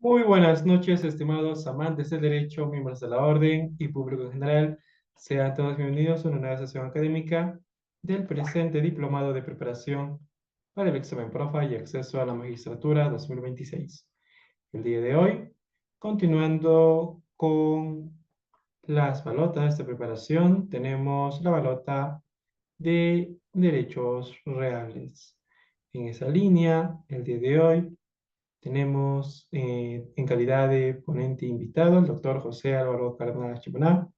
Muy buenas noches, estimados amantes del derecho, miembros de la orden y público en general. Sean todos bienvenidos a una nueva sesión académica del presente Diplomado de Preparación para el Examen Profa y Acceso a la Magistratura 2026. El día de hoy, continuando con las balotas de preparación, tenemos la balota de derechos reales. En esa línea, el día de hoy, tenemos en calidad de ponente invitado al doctor José Álvaro Cárdenas Chimaná,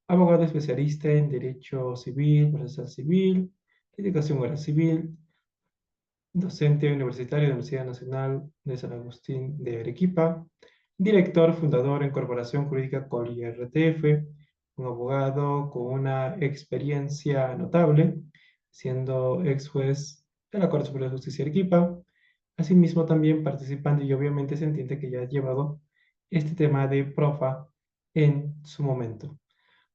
abogado especialista en Derecho Civil, Procesal Civil, Litigación Oral Civil, docente universitario de la Universidad Nacional de San Agustín de Arequipa, director fundador en Corporación Jurídica Coli RTF, un abogado con una experiencia notable, siendo ex juez de la Corte Superior de Justicia de Arequipa, asimismo también participando y obviamente se entiende que ya ha llevado este tema de profa en su momento.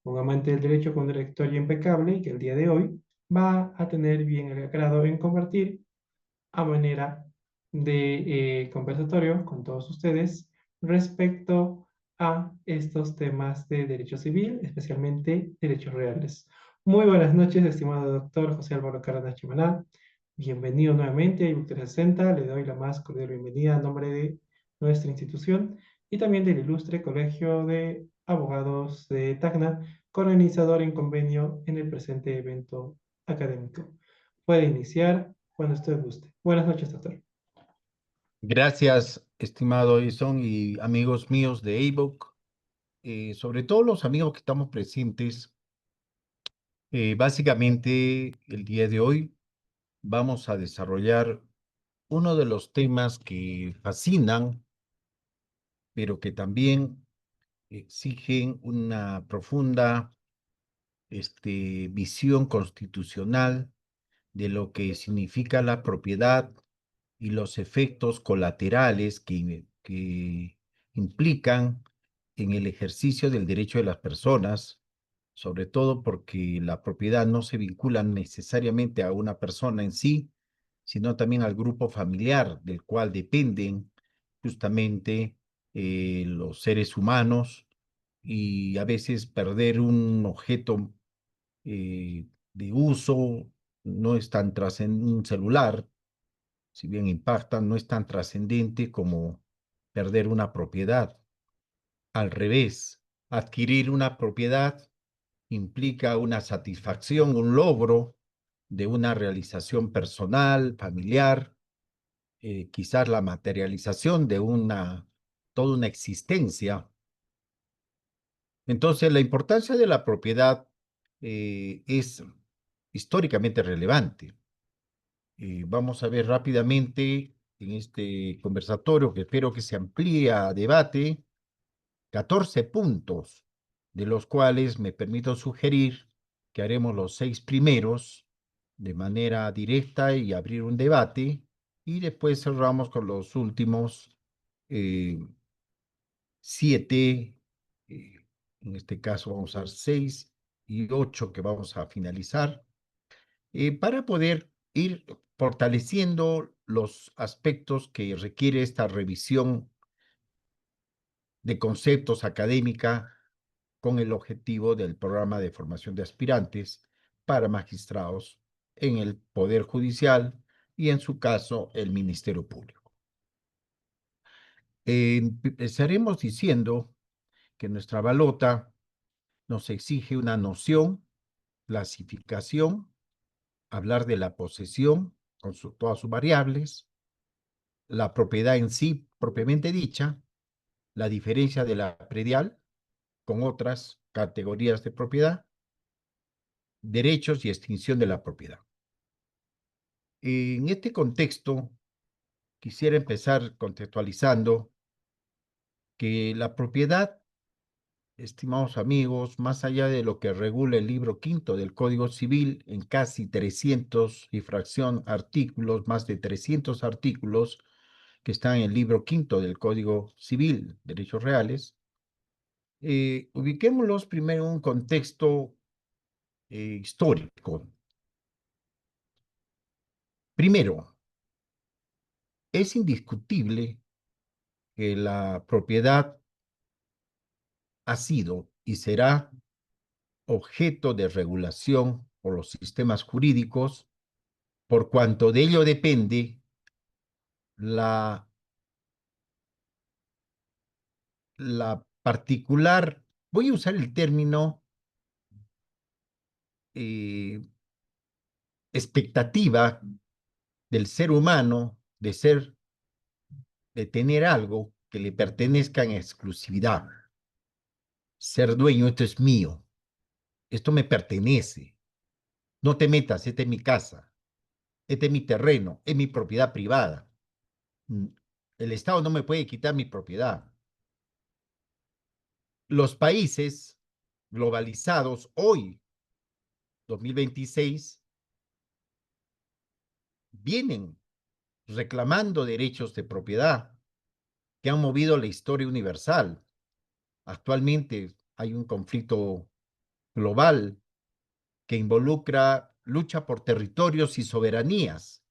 Un amante del derecho con trayectoria impecable y que el día de hoy va a tener bien el agrado en compartir a manera de conversatorio con todos ustedes respecto a estos temas de derecho civil, especialmente derechos reales. Muy buenas noches, estimado doctor José Álvaro Cárdenas Chimaná. Bienvenido nuevamente a IBUC 360. Le doy la más cordial bienvenida a nombre de nuestra institución y también del ilustre Colegio de Abogados de Tacna, organizador en convenio en el presente evento académico. Puede iniciar cuando usted guste. Buenas noches, doctor. Gracias, estimado Edison y amigos míos de ebook, sobre todo los amigos que estamos presentes. Básicamente, el día de hoy vamos a desarrollar uno de los temas que fascinan, pero que también exigen una profunda visión constitucional de lo que significa la propiedad y los efectos colaterales que implican en el ejercicio del derecho de las personas, sobre todo porque la propiedad no se vincula necesariamente a una persona en sí, sino también al grupo familiar del cual dependen justamente los seres humanos, y a veces perder un objeto de uso no es tan trascendente. Un celular, si bien impacta, no es tan trascendente como perder una propiedad. Al revés, adquirir una propiedad implica una satisfacción, un logro de una realización personal, familiar, quizás la materialización de toda una existencia. Entonces, la importancia de la propiedad es históricamente relevante. Vamos a ver rápidamente en este conversatorio, que espero que se amplíe a debate, 14 puntos, de los cuales me permito sugerir que haremos los 6 primeros de manera directa y abrir un debate, y después cerramos con los últimos 7, en este caso vamos a dar 6 y 8 que vamos a finalizar, para poder ir fortaleciendo los aspectos que requiere esta revisión de conceptos académica con el objetivo del programa de formación de aspirantes para magistrados en el Poder Judicial y, en su caso, el Ministerio Público. Empezaremos diciendo que nuestra balota nos exige una noción, clasificación, hablar de la posesión con todas sus variables, la propiedad en sí propiamente dicha, la diferencia de la predial con otras categorías de propiedad, derechos y extinción de la propiedad. En este contexto, quisiera empezar contextualizando que la propiedad, estimados amigos, más allá de lo que regula el libro quinto del Código Civil, en casi 300 y fracción artículos, más de 300 artículos que están en el libro quinto del Código Civil, Derechos Reales, ubiquémoslos primero en un contexto histórico. Primero, es indiscutible que la propiedad ha sido y será objeto de regulación por los sistemas jurídicos, por cuanto de ello depende la, la particular, voy a usar el término, eh, expectativa del ser humano de tener algo que le pertenezca en exclusividad. Ser dueño, esto es mío, esto me pertenece. No te metas, esta es mi casa, este es mi terreno, es mi propiedad privada. Mm, El Estado no me puede quitar mi propiedad. Los países globalizados hoy, 2026, vienen reclamando derechos de propiedad que han movido la historia universal. Actualmente hay un conflicto global que involucra lucha por territorios y soberanías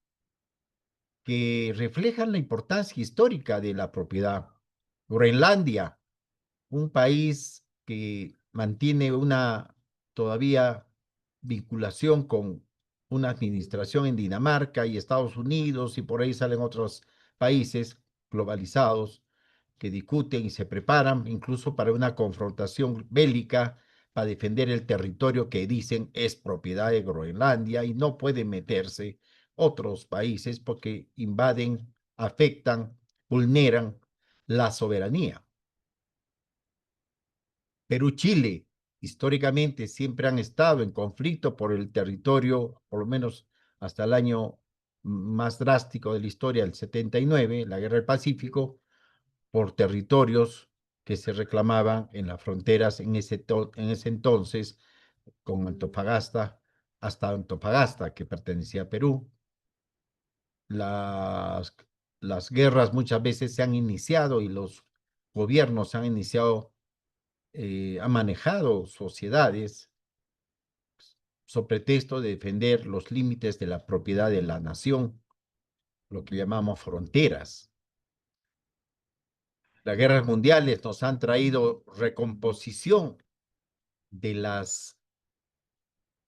que reflejan la importancia histórica de la propiedad. Groenlandia, un país que mantiene una todavía vinculación con una administración en Dinamarca y Estados Unidos, y por ahí salen otros países globalizados que discuten y se preparan incluso para una confrontación bélica para defender el territorio que dicen es propiedad de Groenlandia y no pueden meterse otros países porque invaden, afectan, vulneran la soberanía. Perú, Chile, históricamente siempre han estado en conflicto por el territorio, por lo menos hasta el año más drástico de la historia, el 79, la Guerra del Pacífico, por territorios que se reclamaban en las fronteras en ese entonces con Antofagasta, hasta Antofagasta, que pertenecía a Perú. Las, las guerras muchas veces se han iniciado y los gobiernos han iniciado, han manejado sociedades sobre pretexto de defender los límites de la propiedad de la nación, lo que llamamos fronteras. Las guerras mundiales nos han traído recomposición de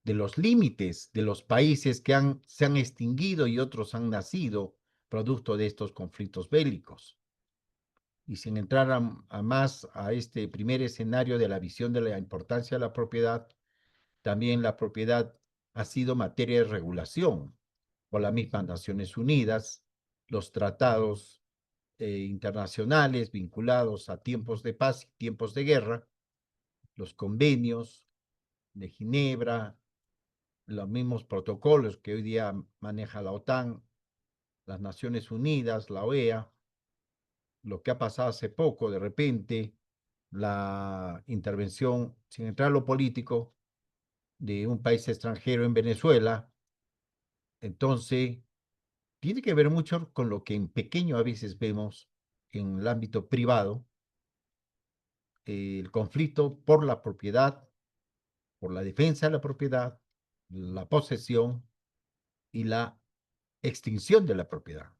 de los límites de los países que se han extinguido y otros han nacido producto de estos conflictos bélicos. Y sin entrar más a este primer escenario de la visión de la importancia de la propiedad, también la propiedad ha sido materia de regulación por las mismas Naciones Unidas, los tratados internacionales vinculados a tiempos de paz y tiempos de guerra, los convenios de Ginebra, los mismos protocolos que hoy día maneja la OTAN, las Naciones Unidas, la OEA, lo que ha pasado hace poco, de repente, la intervención, sin entrar a lo político, de un país extranjero en Venezuela. Entonces, tiene que ver mucho con lo que en pequeño a veces vemos en el ámbito privado, el conflicto por la propiedad, por la defensa de la propiedad, la posesión y la extinción de la propiedad.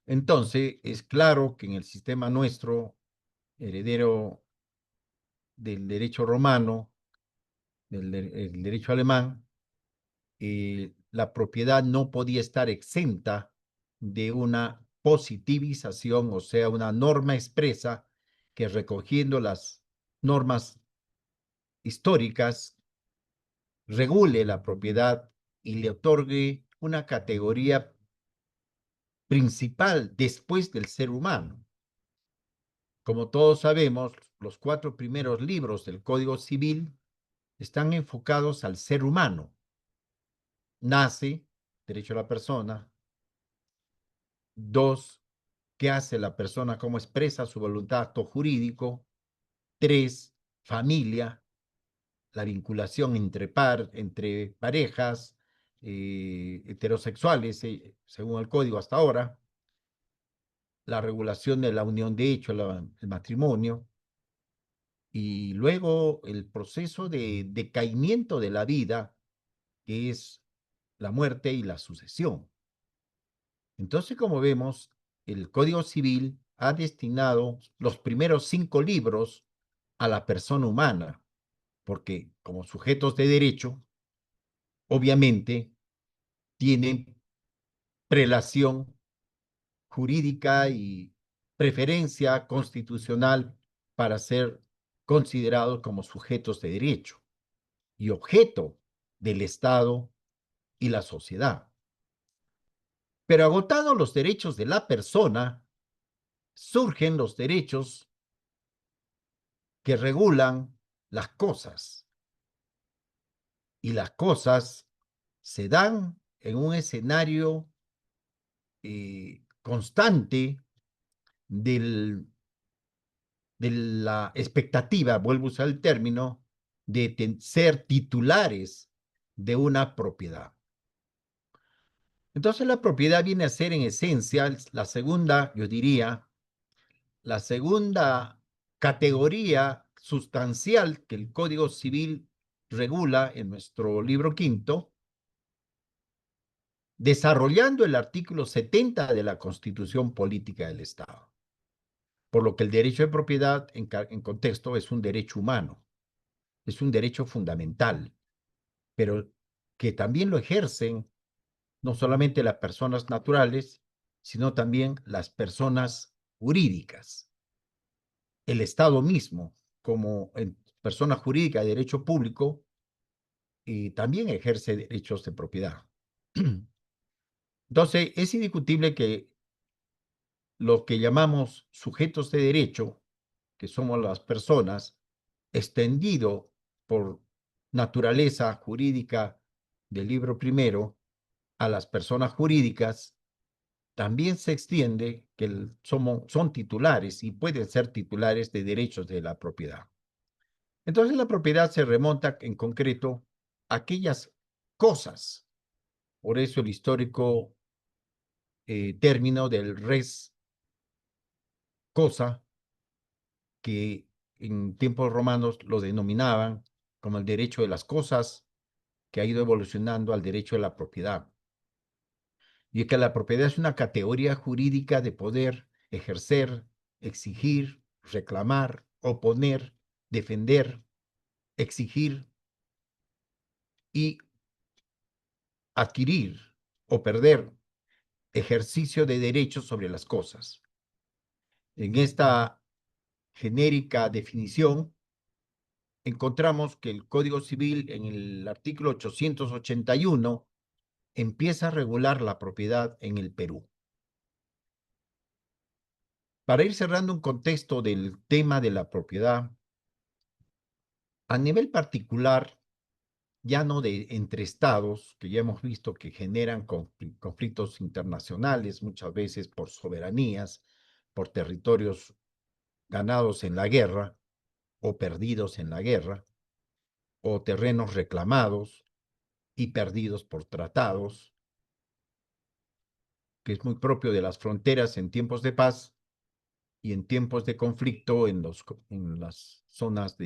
Entonces, es claro que en el sistema nuestro, heredero del derecho romano, el derecho alemán, la propiedad no podía estar exenta de una positivización, o sea, una norma expresa que recogiendo las normas históricas regule la propiedad y le otorgue una categoría principal después del ser humano. Como todos sabemos, los 4 primeros libros del Código Civil están enfocados al ser humano. Nace, derecho a la persona. 2, qué hace la persona, cómo expresa su voluntad, acto jurídico. 3, familia, la vinculación entre parejas heterosexuales, según el código hasta ahora. La regulación de la unión de hecho, el matrimonio. Y luego el proceso de decaimiento de la vida, que es la muerte y la sucesión. Entonces, como vemos, el Código Civil ha destinado los primeros 5 libros a la persona humana, porque como sujetos de derecho, obviamente tienen prelación jurídica y preferencia constitucional para ser considerados como sujetos de derecho y objeto del Estado y la sociedad. Pero agotados los derechos de la persona, surgen los derechos que regulan las cosas. Y las cosas se dan en un escenario constante del, de la expectativa, vuelvo a usar el término, de ser titulares de una propiedad. Entonces la propiedad viene a ser en esencia la segunda, yo diría, la segunda categoría sustancial que el Código Civil regula en nuestro libro quinto, desarrollando el artículo 70 de la Constitución Política del Estado. Por lo que el derecho de propiedad en contexto es un derecho humano, es un derecho fundamental, pero que también lo ejercen no solamente las personas naturales, sino también las personas jurídicas. El Estado mismo, como persona jurídica de derecho público, también ejerce derechos de propiedad. Entonces, es indiscutible que lo que llamamos sujetos de derecho, que somos las personas, extendido por naturaleza jurídica del libro primero a las personas jurídicas, también se extiende que son titulares y pueden ser titulares de derechos de la propiedad. Entonces la propiedad se remonta en concreto a aquellas cosas, por eso el histórico término del res cosa, que en tiempos romanos lo denominaban como el derecho de las cosas, que ha ido evolucionando al derecho de la propiedad. Y es que la propiedad es una categoría jurídica de poder ejercer, exigir, reclamar, oponer, defender, exigir y adquirir o perder ejercicio de derechos sobre las cosas. En esta genérica definición, encontramos que el Código Civil en el artículo 881 empieza a regular la propiedad en el Perú. Para ir cerrando un contexto del tema de la propiedad, a nivel particular, ya no de entre estados, que ya hemos visto que generan conflictos internacionales, muchas veces por soberanías, por territorios ganados en la guerra o perdidos en la guerra, o terrenos reclamados y perdidos por tratados, que es muy propio de las fronteras en tiempos de paz y en tiempos de conflicto en las zonas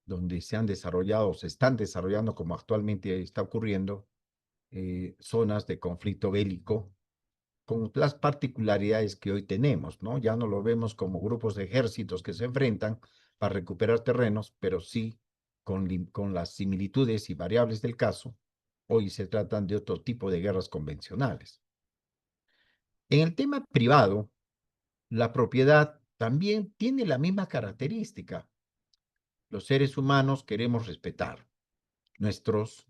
donde se han desarrollado, se están desarrollando, como actualmente está ocurriendo, zonas de conflicto bélico, con las particularidades que hoy tenemos, ¿no? Ya no lo vemos como grupos de ejércitos que se enfrentan para recuperar terrenos, pero sí con las similitudes y variables del caso, hoy se tratan de otro tipo de guerras convencionales. En el tema privado, la propiedad también tiene la misma característica. Los seres humanos queremos respetar nuestros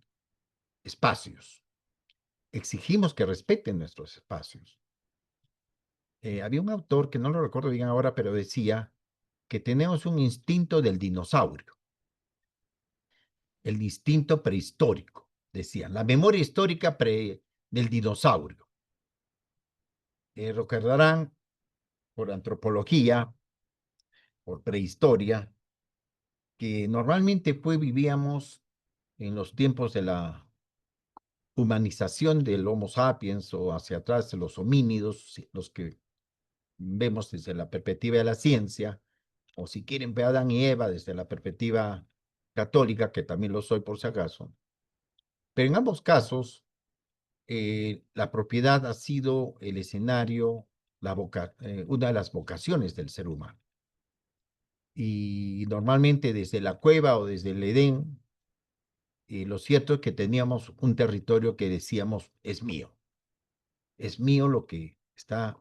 espacios. Exigimos que respeten nuestros espacios. Había un autor que no lo recuerdo bien ahora, pero decía que tenemos un instinto del dinosaurio, el instinto prehistórico, decían, la memoria histórica del dinosaurio. Recordarán por antropología, por prehistoria, que normalmente pues vivíamos en los tiempos de la humanización del Homo sapiens o hacia atrás de los homínidos, los que vemos desde la perspectiva de la ciencia, o si quieren ver a Adán y Eva desde la perspectiva católica, que también lo soy por si acaso. Pero en ambos casos, la propiedad ha sido el escenario una de las vocaciones del ser humano. Y normalmente desde la cueva o desde el Edén, lo cierto es que teníamos un territorio que decíamos es mío lo que está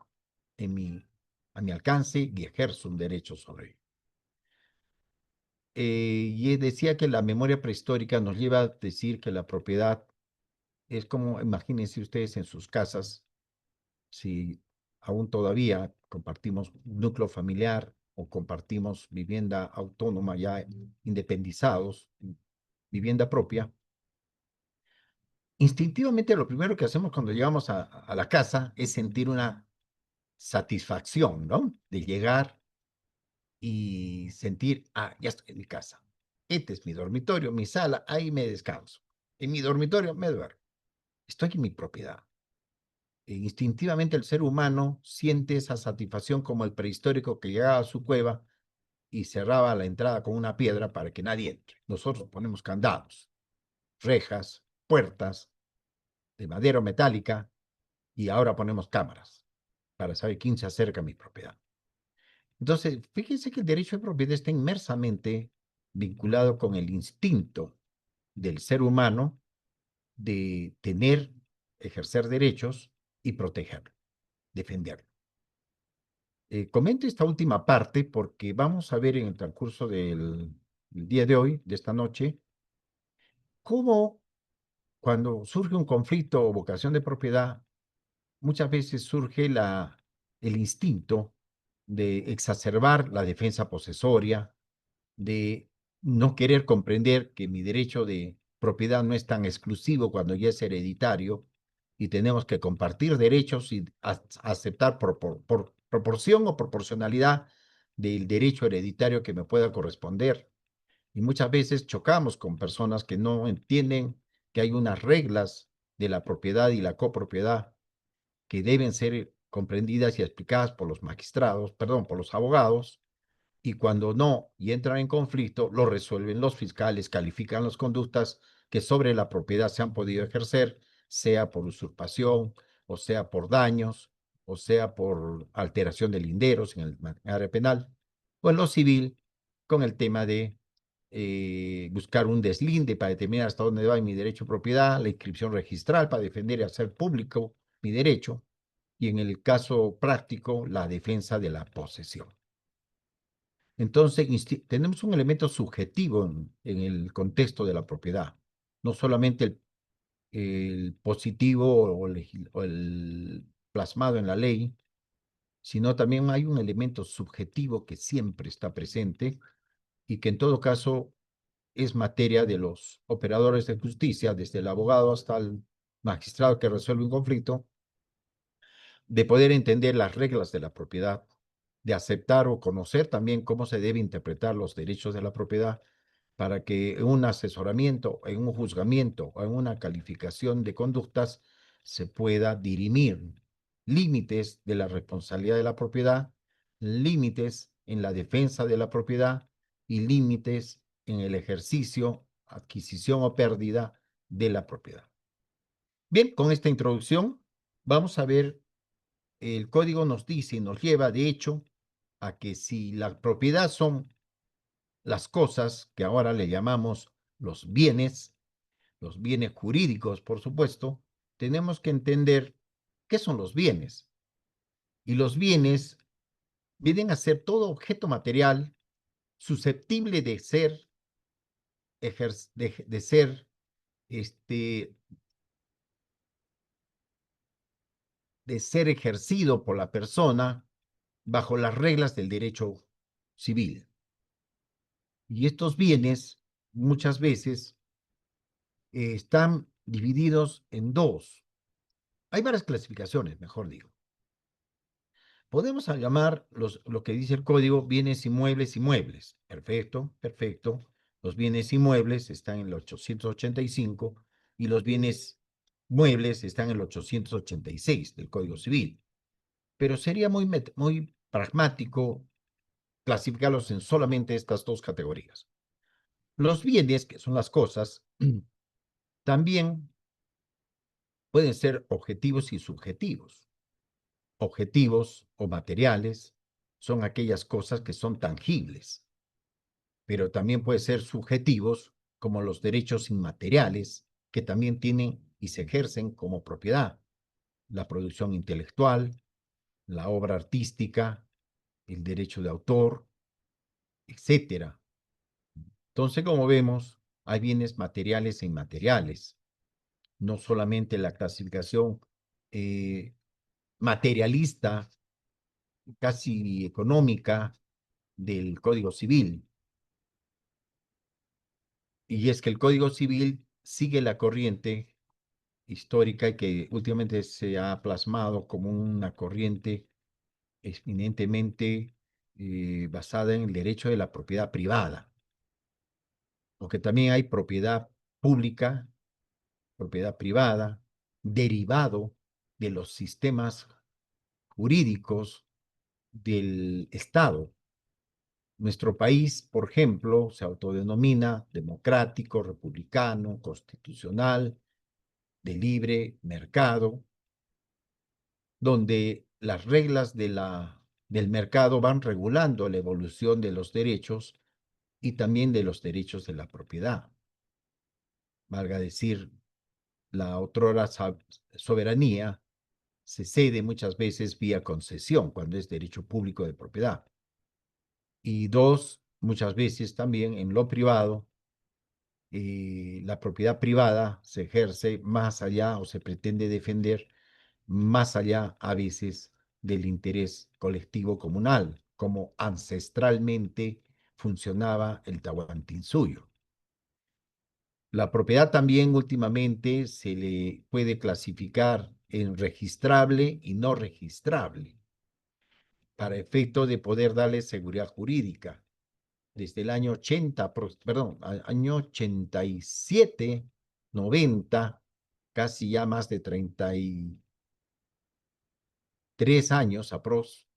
en a mi alcance y ejerzo un derecho sobre él. Y decía que la memoria prehistórica nos lleva a decir que la propiedad es como, imagínense ustedes en sus casas, si aún todavía compartimos núcleo familiar o compartimos vivienda autónoma ya independizados, vivienda propia, instintivamente lo primero que hacemos cuando llegamos a la casa es sentir una satisfacción, ¿no? De llegar y sentir, ah, ya estoy en mi casa. Este es mi dormitorio, mi sala, ahí me descanso. En mi dormitorio me duermo. Estoy en mi propiedad. Instintivamente el ser humano siente esa satisfacción como el prehistórico que llegaba a su cueva y cerraba la entrada con una piedra para que nadie entre. Nosotros ponemos candados, rejas, puertas de madera o metálica y ahora ponemos cámaras para saber quién se acerca a mi propiedad. Entonces, fíjense que el derecho de propiedad está inmersamente vinculado con el instinto del ser humano de tener, ejercer derechos y protegerlo, defenderlo. Comento esta última parte porque vamos a ver en el transcurso del día de hoy, de esta noche, cómo cuando surge un conflicto o vocación de propiedad, muchas veces surge el instinto de exacerbar la defensa posesoria, de no querer comprender que mi derecho de propiedad no es tan exclusivo cuando ya es hereditario y tenemos que compartir derechos y aceptar por proporción o proporcionalidad del derecho hereditario que me pueda corresponder. Y muchas veces chocamos con personas que no entienden que hay unas reglas de la propiedad y la copropiedad que deben ser comprendidas y explicadas por los magistrados, perdón, por los abogados, y cuando no y entran en conflicto, lo resuelven los fiscales, califican las conductas que sobre la propiedad se han podido ejercer, sea por usurpación, o sea por daños, o sea por alteración de linderos en el área penal, o en lo civil, con el tema de buscar un deslinde para determinar hasta dónde va mi derecho de propiedad, la inscripción registral para defender y hacer público mi derecho, y en el caso práctico, la defensa de la posesión. Entonces, tenemos un elemento subjetivo en el contexto de la propiedad, no solamente el positivo o el plasmado en la ley, sino también hay un elemento subjetivo que siempre está presente y que en todo caso es materia de los operadores de justicia, desde el abogado hasta el magistrado que resuelve un conflicto, de poder entender las reglas de la propiedad, de aceptar o conocer también cómo se debe interpretar los derechos de la propiedad para que en un asesoramiento, en un juzgamiento o en una calificación de conductas se pueda dirimir límites de la responsabilidad de la propiedad, límites en la defensa de la propiedad y límites en el ejercicio, adquisición o pérdida de la propiedad. Bien, con esta introducción vamos a ver, el código nos dice y nos lleva, de hecho, a que si la propiedad son las cosas que ahora le llamamos los bienes jurídicos, por supuesto, tenemos que entender qué son los bienes. Y los bienes vienen a ser todo objeto material susceptible de ser, de ser, este, de ser ejercido por la persona bajo las reglas del derecho civil. Y estos bienes muchas veces están divididos en dos. Hay varias clasificaciones, mejor digo. Podemos llamar lo que dice el código bienes inmuebles inmuebles. Perfecto, perfecto. Los bienes inmuebles están en el 885 y los bienes muebles están en el 886 del Código Civil. Pero sería muy pragmático clasificarlos en solamente estas dos categorías. Los bienes, que son las cosas, también pueden ser objetivos y subjetivos. objetivos o materiales son aquellas cosas que son tangibles, pero también pueden ser subjetivos como los derechos inmateriales que también tienen y se ejercen como propiedad, la producción intelectual, la obra artística, el derecho de autor, etcétera. Entonces, como vemos, hay bienes materiales e inmateriales, no solamente la clasificación eh, materialista, casi económica del Código Civil. Y es que el Código Civil sigue la corriente histórica y que últimamente se ha plasmado como una corriente eminentemente basada en el derecho de la propiedad privada, porque también hay propiedad pública, propiedad privada, derivado de los sistemas jurídicos del Estado. Nuestro país, por ejemplo, se autodenomina democrático, republicano, constitucional, de libre mercado, donde las reglas del mercado van regulando la evolución de los derechos y también de los derechos de la propiedad. Valga decir, la otrora soberanía se cede muchas veces vía concesión, cuando es derecho público de propiedad. Y dos, muchas veces también en lo privado, la propiedad privada se ejerce más allá o se pretende defender más allá a veces del interés colectivo comunal, como ancestralmente funcionaba el Tahuantinsuyo. La propiedad también últimamente se le puede clasificar en registrable y no registrable, para efecto de poder darle seguridad jurídica. Desde el año 80, perdón, año 87, 90, casi ya más de 33 años aprox,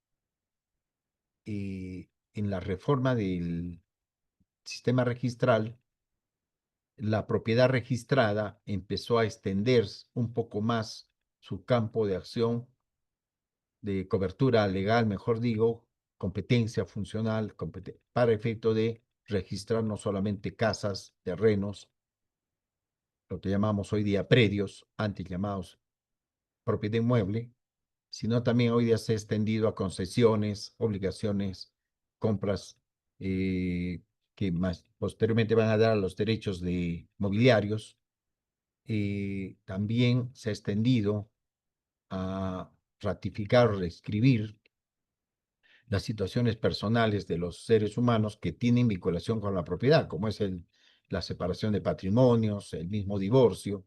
en la reforma del sistema registral, la propiedad registrada empezó a extender un poco más su campo de acción, de cobertura legal, mejor digo, competencia funcional, para efecto de registrar no solamente casas, terrenos, lo que llamamos hoy día predios, antes llamados propiedad inmueble, sino también hoy día se ha extendido a concesiones, obligaciones, compras que más posteriormente van a dar a los derechos de mobiliarios. También se ha extendido a ratificar o reescribir las situaciones personales de los seres humanos que tienen vinculación con la propiedad, como es la separación de patrimonios, el mismo divorcio,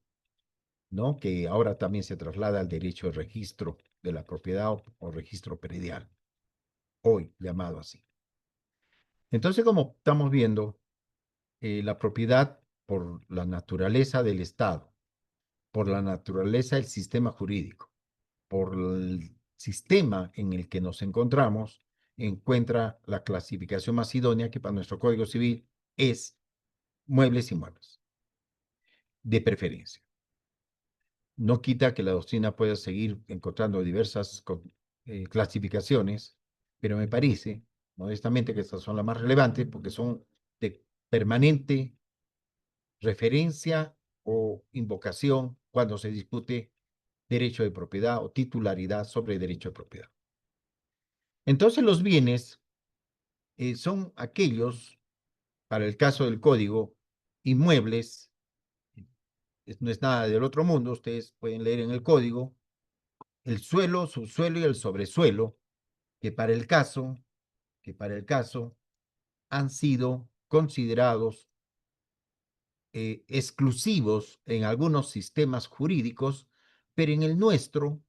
¿no? Que ahora también se traslada al derecho de registro de la propiedad o registro predial, hoy llamado así. Entonces, como estamos viendo, la propiedad por la naturaleza del Estado, por la naturaleza del sistema jurídico, por el sistema en el que nos encontramos, encuentra la clasificación más idónea que para nuestro Código Civil es muebles y inmuebles, de preferencia. No quita que la doctrina pueda seguir encontrando diversas clasificaciones, pero me parece, modestamente, que estas son las más relevantes porque son de permanente referencia o invocación cuando se discute derecho de propiedad o titularidad sobre derecho de propiedad. Entonces, los bienes son aquellos, para el caso del código, inmuebles, no es nada del otro mundo, ustedes pueden leer en el código, el suelo, subsuelo y el sobresuelo, que para el caso, han sido considerados exclusivos en algunos sistemas jurídicos, pero en el nuestro,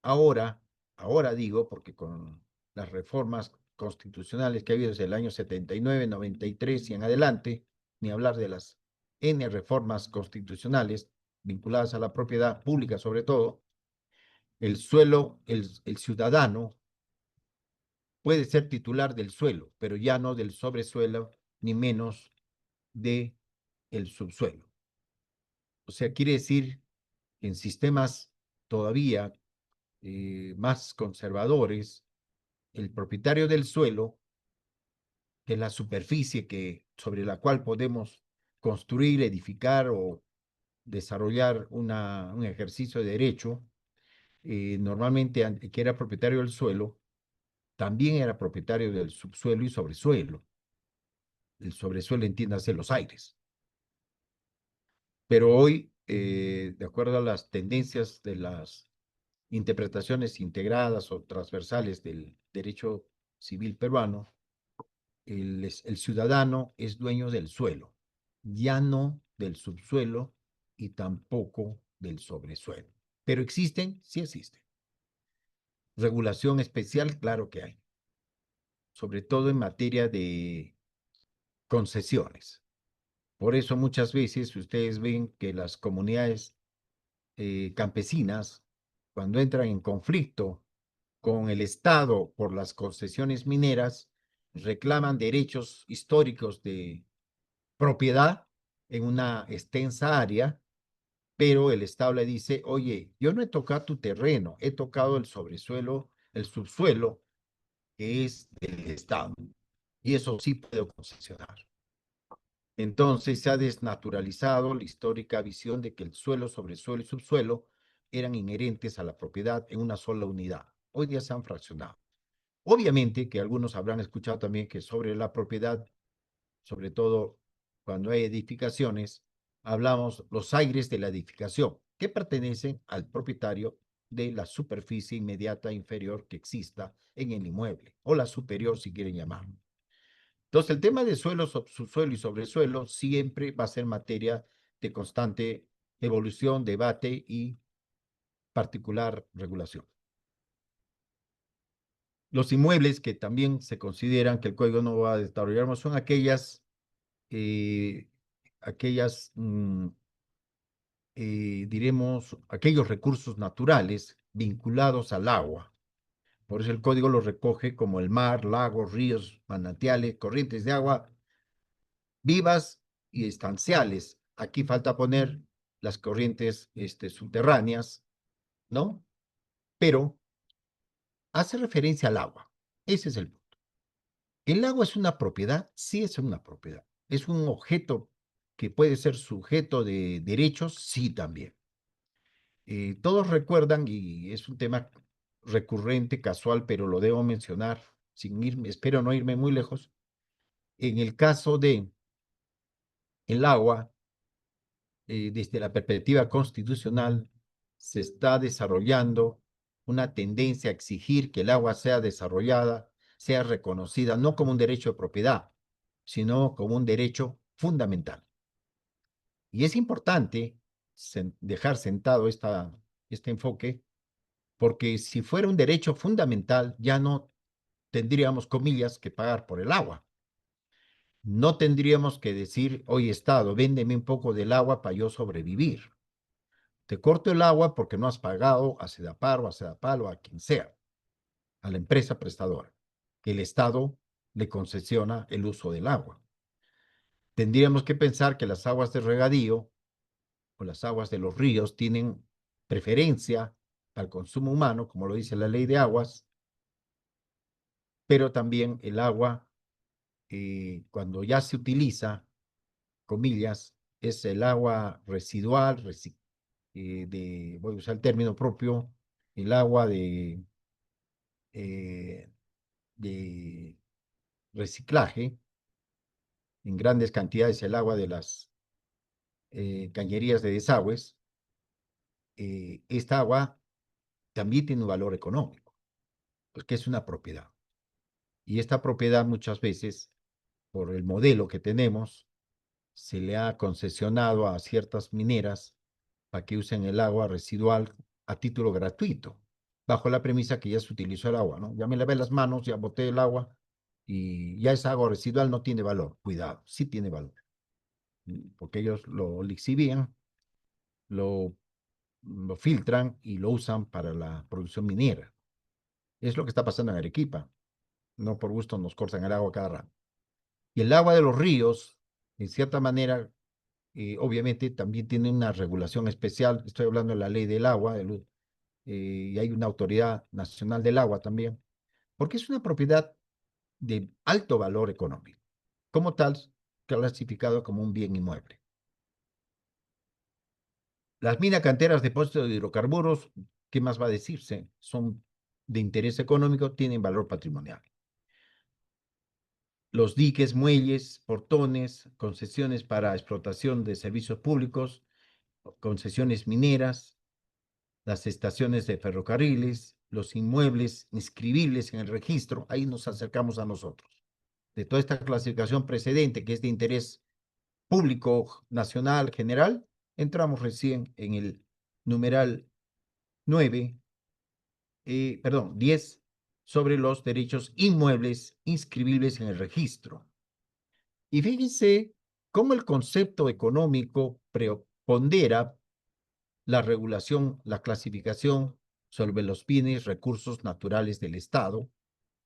ahora, ahora digo, porque con las reformas constitucionales que ha habido desde el año 79, 93 y en adelante, ni hablar de las N reformas constitucionales vinculadas a la propiedad pública sobre todo, el suelo, el ciudadano puede ser titular del suelo, pero ya no del sobresuelo, ni menos de el subsuelo. O sea, quiere decir que en sistemas todavía más conservadores, el propietario del suelo, que es la superficie sobre la cual podemos construir, edificar o desarrollar un ejercicio de derecho, normalmente que era propietario del suelo, también era propietario del subsuelo y sobresuelo. El sobresuelo, entiéndase, los aires. Pero hoy, de acuerdo a las tendencias de las interpretaciones integradas o transversales del derecho civil peruano, el ciudadano es dueño del suelo, ya no del subsuelo y tampoco del sobresuelo. Pero existen, sí existen. Regulación especial, claro que hay, sobre todo en materia de concesiones. Por eso muchas veces ustedes ven que las comunidades campesinas, cuando entran en conflicto con el Estado por las concesiones mineras, reclaman derechos históricos de propiedad en una extensa área, pero el Estado le dice, oye, yo no he tocado tu terreno, he tocado el sobresuelo, el subsuelo, que es del Estado. Y eso sí puedo concesionar. Entonces se ha desnaturalizado la histórica visión de que el suelo, sobresuelo y subsuelo eran inherentes a la propiedad en una sola unidad. Hoy día se han fraccionado. Obviamente que algunos habrán escuchado también que sobre la propiedad, sobre todo cuando hay edificaciones, hablamos los aires de la edificación, que pertenecen al propietario de la superficie inmediata inferior que exista en el inmueble, o la superior si quieren llamarlo. Entonces, el tema de suelo, subsuelo y sobresuelo siempre va a ser materia de constante evolución, debate y particular regulación. Los inmuebles que también se consideran que el código no va a desarrollar son eh, diremos, aquellos recursos naturales vinculados al agua. Por eso el código los recoge como el mar, lagos, ríos, manantiales, corrientes de agua vivas y estanciales. Aquí falta poner las corrientes subterráneas, ¿no? Pero hace referencia al agua. Ese es el punto. ¿El agua es una propiedad? Sí, es una propiedad. ¿Es un objeto que puede ser sujeto de derechos? Sí, también. Todos recuerdan, y es un tema recurrente, casual, pero lo debo mencionar, espero no irme muy lejos, en el caso de el agua, desde la perspectiva constitucional, se está desarrollando una tendencia a exigir que el agua sea desarrollada, sea reconocida no como un derecho de propiedad, sino como un derecho fundamental. Y es importante dejar sentado este enfoque, porque si fuera un derecho fundamental, ya no tendríamos, comillas, que pagar por el agua. No tendríamos que decir, oye, Estado, véndeme un poco del agua para yo sobrevivir. Te corto el agua porque no has pagado a Sedapar o a Sedapal o a quien sea, a la empresa prestadora, que el Estado le concesiona el uso del agua. Tendríamos que pensar que las aguas de regadío o las aguas de los ríos tienen preferencia al consumo humano, como lo dice la ley de aguas, pero también el agua, cuando ya se utiliza, comillas, es el agua residual, voy a usar el término propio, el agua eh, de reciclaje, en grandes cantidades el agua de las cañerías de desagües. Esta agua también tiene un valor económico, porque es una propiedad. Y esta propiedad muchas veces, por el modelo que tenemos, se le ha concesionado a ciertas mineras para que usen el agua residual a título gratuito, bajo la premisa que ya se utilizó el agua, ¿no? Ya me lavé las manos, ya boté el agua y ya esa agua residual no tiene valor. Cuidado, sí tiene valor, porque ellos lo lixivían, lo, lo filtran y lo usan para la producción minera. Es lo que está pasando en Arequipa. No por gusto nos cortan el agua cada rato. Y el agua de los ríos, en cierta manera, obviamente también tiene una regulación especial. Estoy hablando de la ley del agua, y hay una autoridad nacional del agua también, porque es una propiedad de alto valor económico, como tal, clasificado como un bien inmueble. Las minas canteras, depósitos de hidrocarburos, ¿qué más va a decirse? Son de interés económico, tienen valor patrimonial. Los diques, muelles, portones, concesiones para explotación de servicios públicos, concesiones mineras, las estaciones de ferrocarriles, los inmuebles inscribibles en el registro, ahí nos acercamos a nosotros. De toda esta clasificación precedente, que es de interés público, nacional, general, entramos recién en el numeral 9, perdón, 10, sobre los derechos inmuebles inscribibles en el registro. Y fíjense cómo el concepto económico prepondera la regulación, la clasificación sobre los bienes, recursos naturales del Estado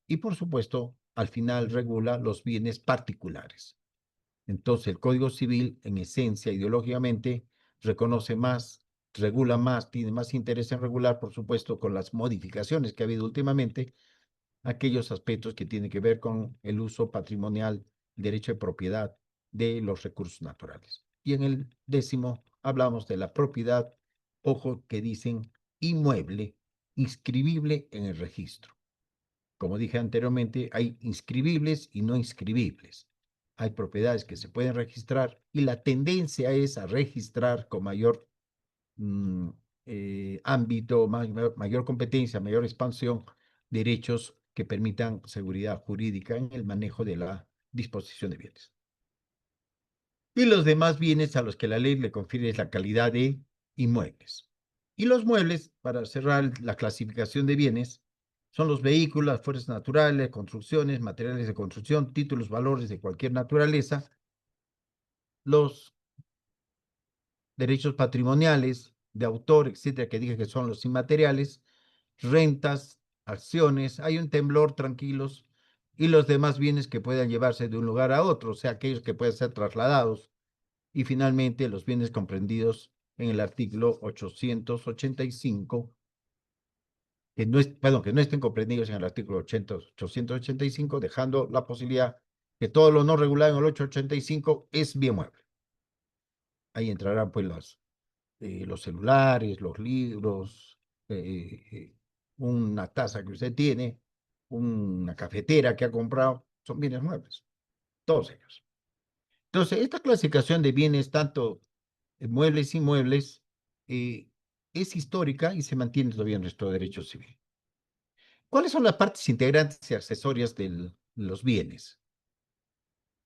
y, por supuesto, al final regula los bienes particulares. Entonces, el Código Civil, en esencia, ideológicamente, reconoce más, regula más, tiene más interés en regular, por supuesto, con las modificaciones que ha habido últimamente, aquellos aspectos que tienen que ver con el uso patrimonial, derecho de propiedad de los recursos naturales. Y en el 10º hablamos de la propiedad, ojo que dicen inmueble, inscribible en el registro. Como dije anteriormente, hay inscribibles y no inscribibles. Hay propiedades que se pueden registrar y la tendencia es a registrar con mayor ámbito, mayor competencia, mayor expansión, derechos que permitan seguridad jurídica en el manejo de la disposición de bienes. Y los demás bienes a los que la ley le confiere la calidad de inmuebles. Y los muebles, para cerrar la clasificación de bienes, son los vehículos, las fuerzas naturales, construcciones, materiales de construcción, títulos, valores de cualquier naturaleza, los derechos patrimoniales de autor, etcétera, que dije que son los inmateriales, rentas, acciones, hay un temblor, tranquilos, y los demás bienes que puedan llevarse de un lugar a otro, o sea, aquellos que pueden ser trasladados, y finalmente los bienes comprendidos en el artículo 885, que no estén comprendidos en el artículo 885, dejando la posibilidad que todo lo no regulado en el 885 es bien mueble. Ahí entrarán pues los celulares, los libros, una taza que usted tiene, una cafetera que ha comprado, son bienes muebles, todos ellos. Entonces, esta clasificación de bienes, tanto muebles y inmuebles, es histórica y se mantiene todavía en nuestro derecho civil. ¿Cuáles son las partes integrantes y accesorias de los bienes?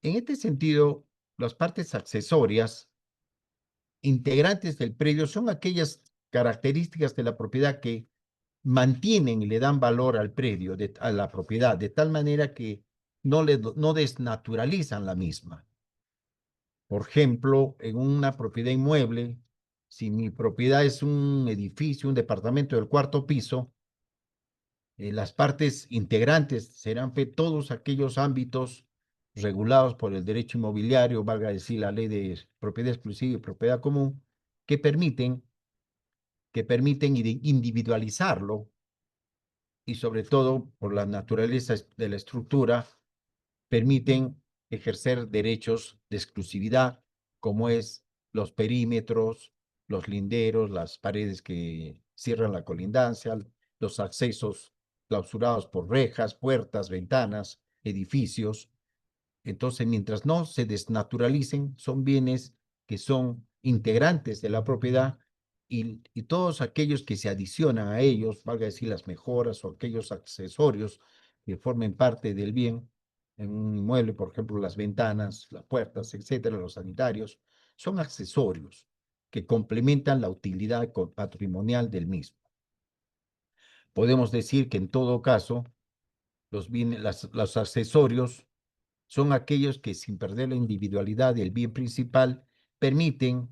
En este sentido, las partes accesorias integrantes del predio son aquellas características de la propiedad que mantienen y le dan valor al predio, a la propiedad, de tal manera que no desnaturalizan la misma. Por ejemplo, en una propiedad inmueble, si mi propiedad es un edificio, un departamento del 4º piso, las partes integrantes serán todos aquellos ámbitos regulados por el derecho inmobiliario, valga decir la ley de propiedad exclusiva y propiedad común, que permiten individualizarlo y sobre todo por la naturaleza de la estructura, permiten ejercer derechos de exclusividad, como es los perímetros, los linderos, las paredes que cierran la colindancia, los accesos clausurados por rejas, puertas, ventanas, edificios. Entonces, mientras no se desnaturalicen, son bienes que son integrantes de la propiedad y todos aquellos que se adicionan a ellos, valga decir las mejoras o aquellos accesorios que formen parte del bien, en un inmueble, por ejemplo, las ventanas, las puertas, etcétera, los sanitarios, son accesorios que complementan la utilidad patrimonial del mismo. Podemos decir que en todo caso, los bienes, los accesorios son aquellos que sin perder la individualidad del bien principal permiten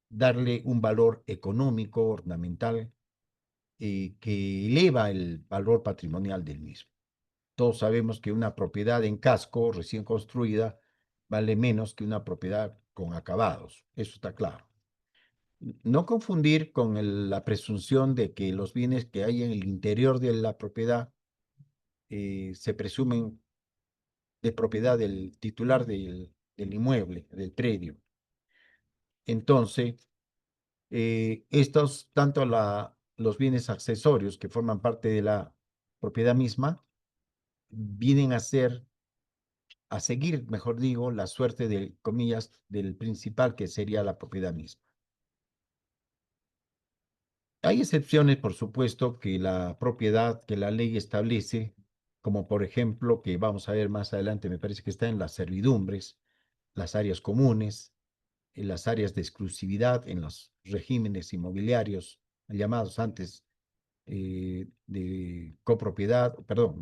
darle un valor económico, ornamental, que eleva el valor patrimonial del mismo. Todos sabemos que una propiedad en casco recién construida vale menos que una propiedad con acabados, eso está claro. No confundir con la presunción de que los bienes que hay en el interior de la propiedad se presumen de propiedad del titular del inmueble, del predio. Entonces, estos, tanto los bienes accesorios que forman parte de la propiedad misma, vienen a seguir, mejor digo, la suerte de, comillas, del principal, que sería la propiedad misma. Hay excepciones, por supuesto, que la propiedad, que la ley establece, como por ejemplo, que vamos a ver más adelante, me parece que está en las servidumbres, las áreas comunes, en las áreas de exclusividad, en los regímenes inmobiliarios, llamados antes de copropiedad, perdón,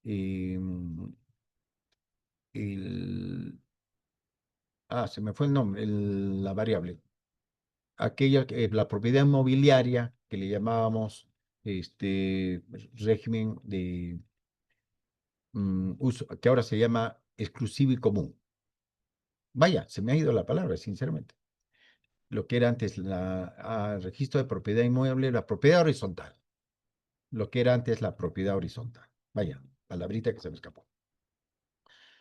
eh, el, se me fue el nombre, la variable. Aquella, la propiedad inmobiliaria que le llamábamos régimen de uso, que ahora se llama exclusivo y común. Vaya, se me ha ido la palabra, sinceramente. Lo que era antes registro de propiedad inmueble, la propiedad horizontal. Lo que era antes la propiedad horizontal. Vaya, palabrita que se me escapó.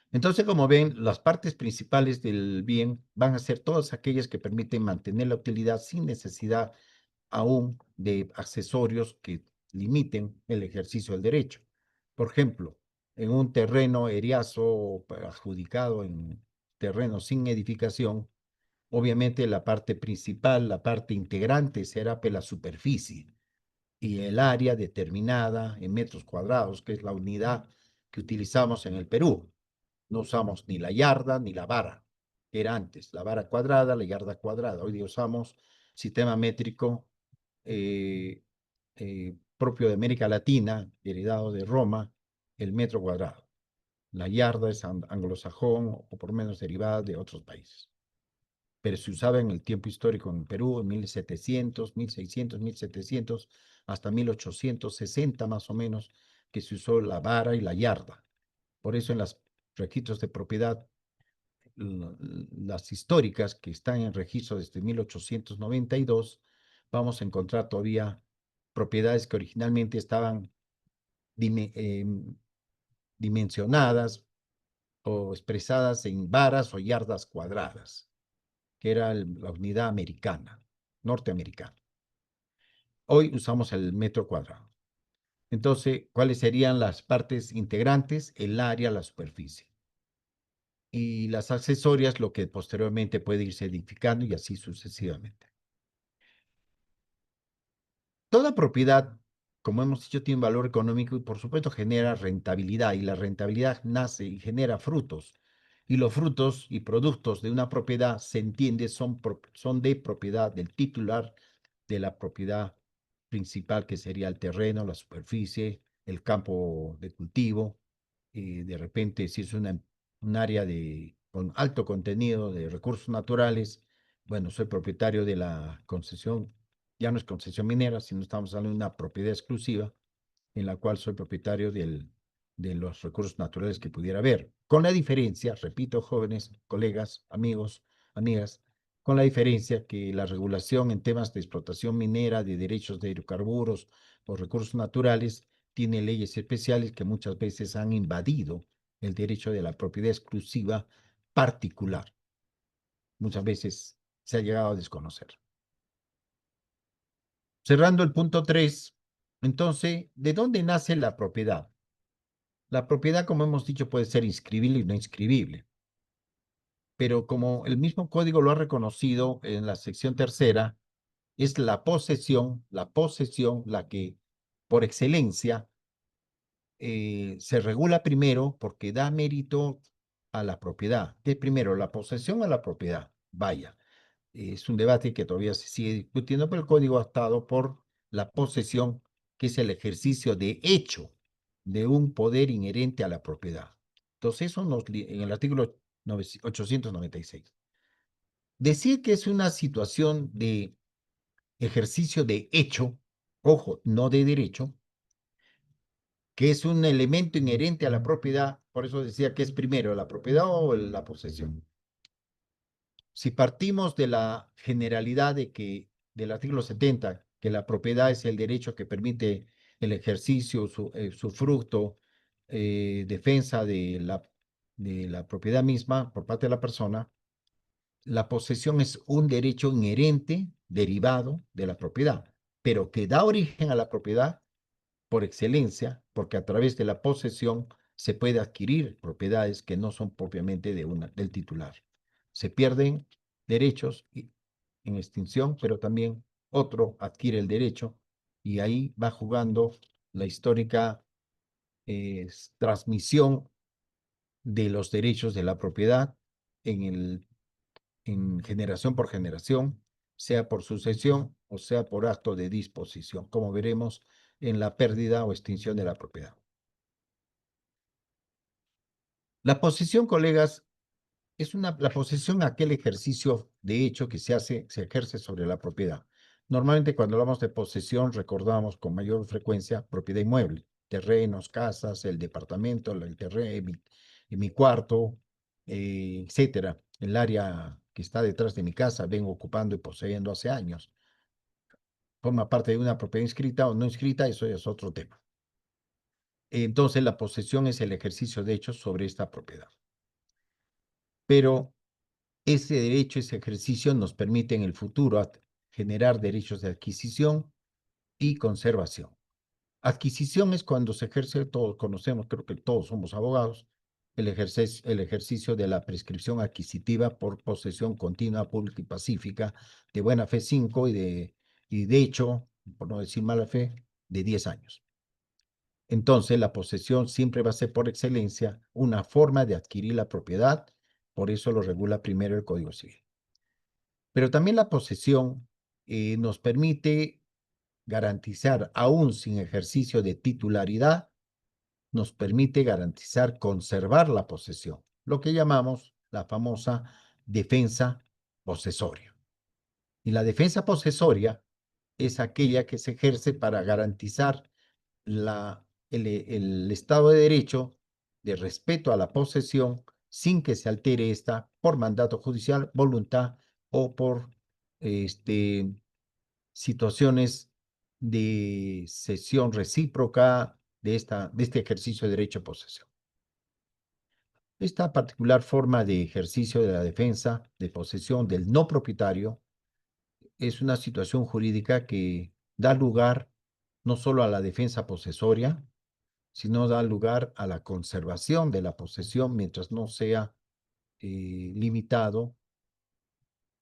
Entonces, como ven, las partes principales del bien van a ser todas aquellas que permiten mantener la utilidad sin necesidad aún de accesorios que limiten el ejercicio del derecho. Por ejemplo, en un terreno eriazo adjudicado en terreno sin edificación, obviamente la parte principal, la parte integrante será la superficie y el área determinada en metros cuadrados, que es la unidad que utilizamos en el Perú. No usamos ni la yarda ni la vara, que era antes, la vara cuadrada, la yarda cuadrada. Hoy día usamos sistema métrico propio de América Latina, heredado de Roma, el metro cuadrado. La yarda es anglosajón o por lo menos derivada de otros países. Pero se usaba en el tiempo histórico en Perú, en 1700, 1600, 1700, hasta 1860 más o menos, que se usó la vara y la yarda. Por eso en los registros de propiedad, las históricas que están en registro desde 1892, vamos a encontrar todavía propiedades que originalmente estaban dimensionadas o expresadas en varas o yardas cuadradas, que era la unidad americana, norteamericana. Hoy usamos el metro cuadrado. Entonces, ¿cuáles serían las partes integrantes? El área, la superficie. Y las accesorias, lo que posteriormente puede irse edificando y así sucesivamente. Toda propiedad, como hemos dicho, tiene un valor económico y por supuesto genera rentabilidad y la rentabilidad nace y genera frutos. Y los frutos y productos de una propiedad, se entiende, son de propiedad del titular de la propiedad principal, que sería el terreno, la superficie, el campo de cultivo. De repente, si es un área con alto contenido de recursos naturales, bueno, soy propietario de la concesión, ya no es concesión minera, sino estamos hablando de una propiedad exclusiva en la cual soy propietario de los recursos naturales que pudiera haber. Con la diferencia, repito, jóvenes, colegas, amigos, amigas, con la diferencia que la regulación en temas de explotación minera, de derechos de hidrocarburos o recursos naturales, tiene leyes especiales que muchas veces han invadido el derecho de la propiedad exclusiva particular. Muchas veces se ha llegado a desconocer. Cerrando el punto 3, entonces, ¿de dónde nace la propiedad? La propiedad, como hemos dicho, puede ser inscribible y no inscribible, pero como el mismo código lo ha reconocido en la sección tercera, es la posesión la que por excelencia se regula primero porque da mérito a la propiedad. ¿Qué es primero, la posesión o la propiedad? Vaya, es un debate que todavía se sigue discutiendo, pero el código ha estado por la posesión, que es el ejercicio de hecho de un poder inherente a la propiedad. Entonces, eso en el artículo 896. Decir que es una situación de ejercicio de hecho, ojo, no de derecho, que es un elemento inherente a la propiedad, por eso decía que es primero la propiedad o la posesión. Si partimos de la generalidad del artículo 70, que la propiedad es el derecho que permite el ejercicio, su fruto, defensa de la propiedad misma por parte de la persona, la posesión es un derecho inherente derivado de la propiedad, pero que da origen a la propiedad por excelencia, porque a través de la posesión se puede adquirir propiedades que no son propiamente del titular. Se pierden derechos en extinción, pero también otro adquiere el derecho y ahí va jugando la histórica transmisión de los derechos de la propiedad en generación por generación, sea por sucesión o sea por acto de disposición, como veremos en la pérdida o extinción de la propiedad. La posesión, colegas, es la posesión aquel ejercicio de hecho que se ejerce sobre la propiedad. Normalmente cuando hablamos de posesión recordamos con mayor frecuencia propiedad inmueble, terrenos, casas, el departamento, el terreno, mi cuarto, etcétera. El área que está detrás de mi casa vengo ocupando y poseyendo hace años. Forma parte de una propiedad inscrita o no inscrita, eso es otro tema. Entonces la posesión es el ejercicio de hechos sobre esta propiedad. Pero ese derecho, ese ejercicio nos permite en el futuro generar derechos de adquisición y conservación. Adquisición es cuando se ejerce, todos conocemos, creo que todos somos abogados, el ejercicio de la prescripción adquisitiva por posesión continua, pública y pacífica de buena fe 5 y de hecho, por no decir mala fe, de 10 años. Entonces, la posesión siempre va a ser por excelencia una forma de adquirir la propiedad, por eso lo regula primero el Código Civil. Pero también la posesión nos permite garantizar, aún sin ejercicio de titularidad, nos permite garantizar conservar la posesión, lo que llamamos la famosa defensa posesoria. Y la defensa posesoria es aquella que se ejerce para garantizar el Estado de Derecho de respeto a la posesión sin que se altere esta por mandato judicial, voluntad o por situaciones de cesión recíproca de este ejercicio de derecho a posesión. Esta particular forma de ejercicio de la defensa de posesión del no propietario es una situación jurídica que da lugar no solo a la defensa posesoria, sino da lugar a la conservación de la posesión mientras no sea limitado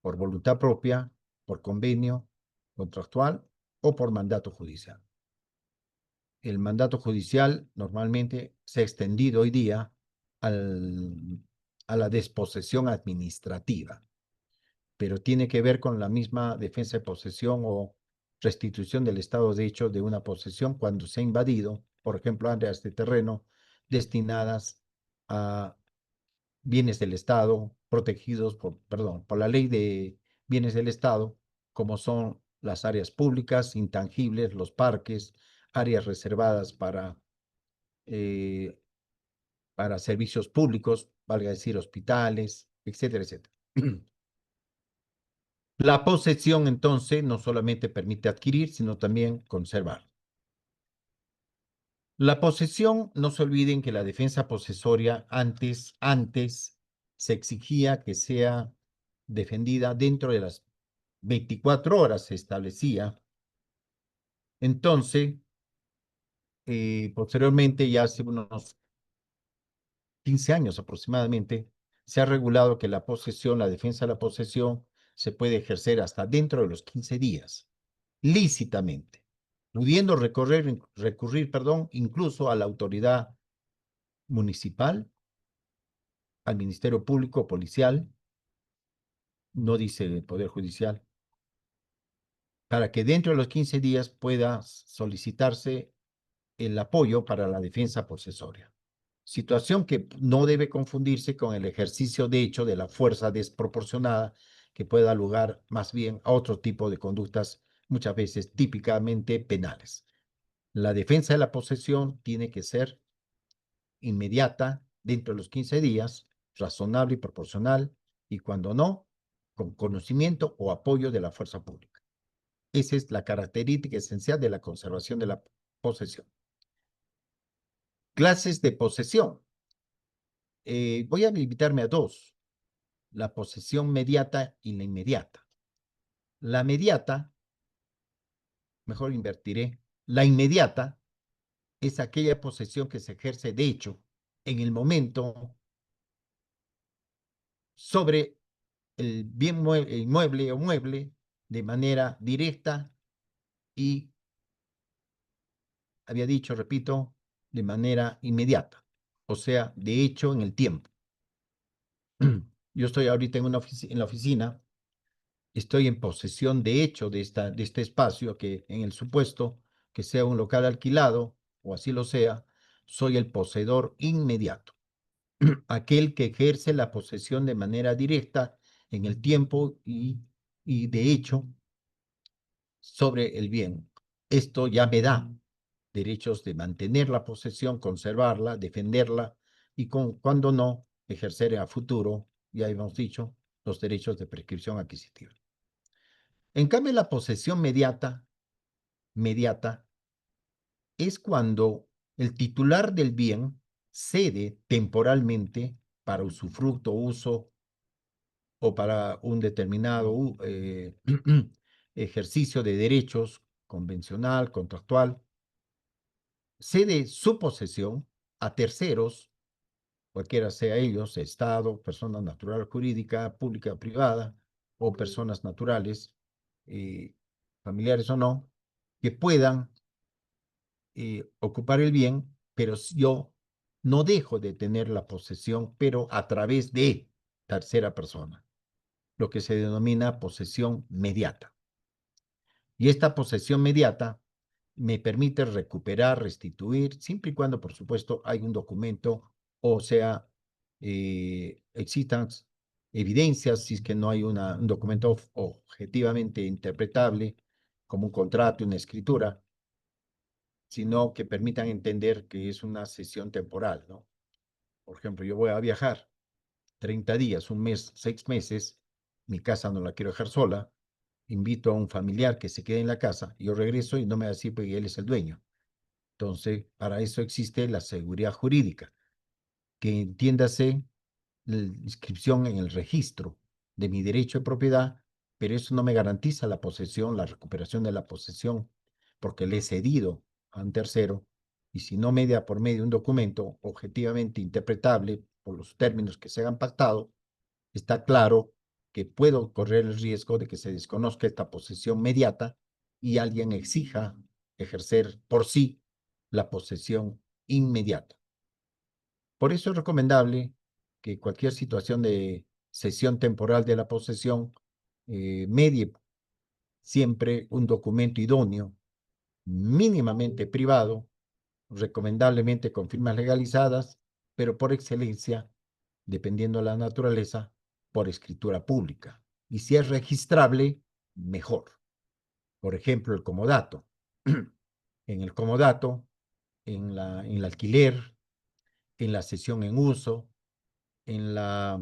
por voluntad propia, por convenio contractual o por mandato judicial. El mandato judicial normalmente se ha extendido hoy día a la desposesión administrativa, pero tiene que ver con la misma defensa de posesión o restitución del estado de hecho de una posesión cuando se ha invadido, por ejemplo, áreas de terreno destinadas a bienes del Estado protegidos por la ley de bienes del Estado, como son las áreas públicas, intangibles, los parques, áreas reservadas eh, para servicios públicos, valga decir hospitales, etcétera, etcétera. La posesión, entonces, no solamente permite adquirir, sino también conservar. La posesión, no se olviden que la defensa posesoria antes se exigía que sea defendida dentro de las 24 horas, se establecía. Entonces, posteriormente, ya hace unos 15 años aproximadamente, se ha regulado que la posesión, la defensa de la posesión, se puede ejercer hasta dentro de los 15 días, lícitamente, pudiendo recurrir, incluso a la autoridad municipal, al Ministerio Público, policial, no dice el Poder Judicial, para que dentro de los 15 días pueda solicitarse el apoyo para la defensa posesoria. Situación que no debe confundirse con el ejercicio de hecho de la fuerza desproporcionada que puede dar lugar más bien a otro tipo de conductas, muchas veces típicamente penales. La defensa de la posesión tiene que ser inmediata, dentro de los 15 días, razonable y proporcional, y cuando no, con conocimiento o apoyo de la fuerza pública. Esa es la característica esencial de la conservación de la posesión. Clases de posesión. Voy a limitarme a dos: la posesión mediata y la inmediata. La mediata, mejor invertiré, la inmediata es aquella posesión que se ejerce de hecho en el momento sobre el bien inmueble o mueble de manera directa y, había dicho, repito, de manera inmediata, o sea, de hecho en el tiempo. Yo estoy ahorita en la oficina, estoy en posesión de hecho de este espacio, que en el supuesto que sea un local alquilado, o así lo sea, soy el poseedor inmediato, aquel que ejerce la posesión de manera directa en el tiempo y de hecho sobre el bien. Esto ya me da derechos de mantener la posesión, conservarla, defenderla y cuando no, ejercer a futuro, ya hemos dicho, los derechos de prescripción adquisitiva. En cambio, la posesión mediata es cuando el titular del bien cede temporalmente para usufructo, uso o para un determinado ejercicio de derechos convencional, contractual, cede su posesión a terceros, cualquiera sea ellos, Estado, persona natural jurídica, pública o privada, o personas naturales, eh, familiares o no, que puedan ocupar el bien, pero yo no dejo de tener la posesión, pero a través de tercera persona, lo que se denomina posesión mediata. Y esta posesión mediata me permite recuperar, restituir, siempre y cuando, por supuesto, hay un documento, o sea, existan evidencias, si es que no hay un documento objetivamente interpretable, como un contrato, una escritura, sino que permitan entender que es una cesión temporal, ¿no? Por ejemplo, yo voy a viajar 30 días, un mes, 6 meses, mi casa no la quiero dejar sola, invito a un familiar que se quede en la casa, yo regreso y no me va a decir porque él es el dueño. Entonces, para eso existe la seguridad jurídica, que entiéndase la inscripción en el registro de mi derecho de propiedad, pero eso no me garantiza la posesión, la recuperación de la posesión, porque le he cedido a un tercero, y si no media por medio de un documento objetivamente interpretable por los términos que se hayan pactado, está claro que puedo correr el riesgo de que se desconozca esta posesión mediata y alguien exija ejercer por sí la posesión inmediata. Por eso es recomendable que cualquier situación de cesión temporal de la posesión medie siempre un documento idóneo, mínimamente privado, recomendablemente con firmas legalizadas, pero por excelencia, dependiendo de la naturaleza, por escritura pública. Y si es registrable, mejor. Por ejemplo, el comodato. En el comodato, en el alquiler, en la cesión en uso, en la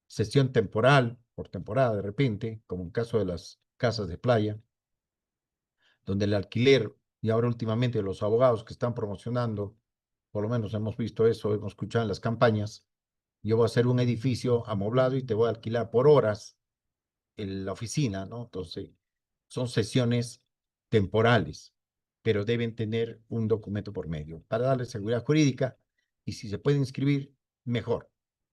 cesión temporal, por temporada de repente, como en caso de las casas de playa, donde el alquiler, y ahora últimamente los abogados que están promocionando, por lo menos hemos visto eso, hemos escuchado en las campañas, yo voy a hacer un edificio amoblado y te voy a alquilar por horas en la oficina, ¿no? Entonces, son sesiones temporales, pero deben tener un documento por medio para darle seguridad jurídica, y si se puede inscribir, mejor.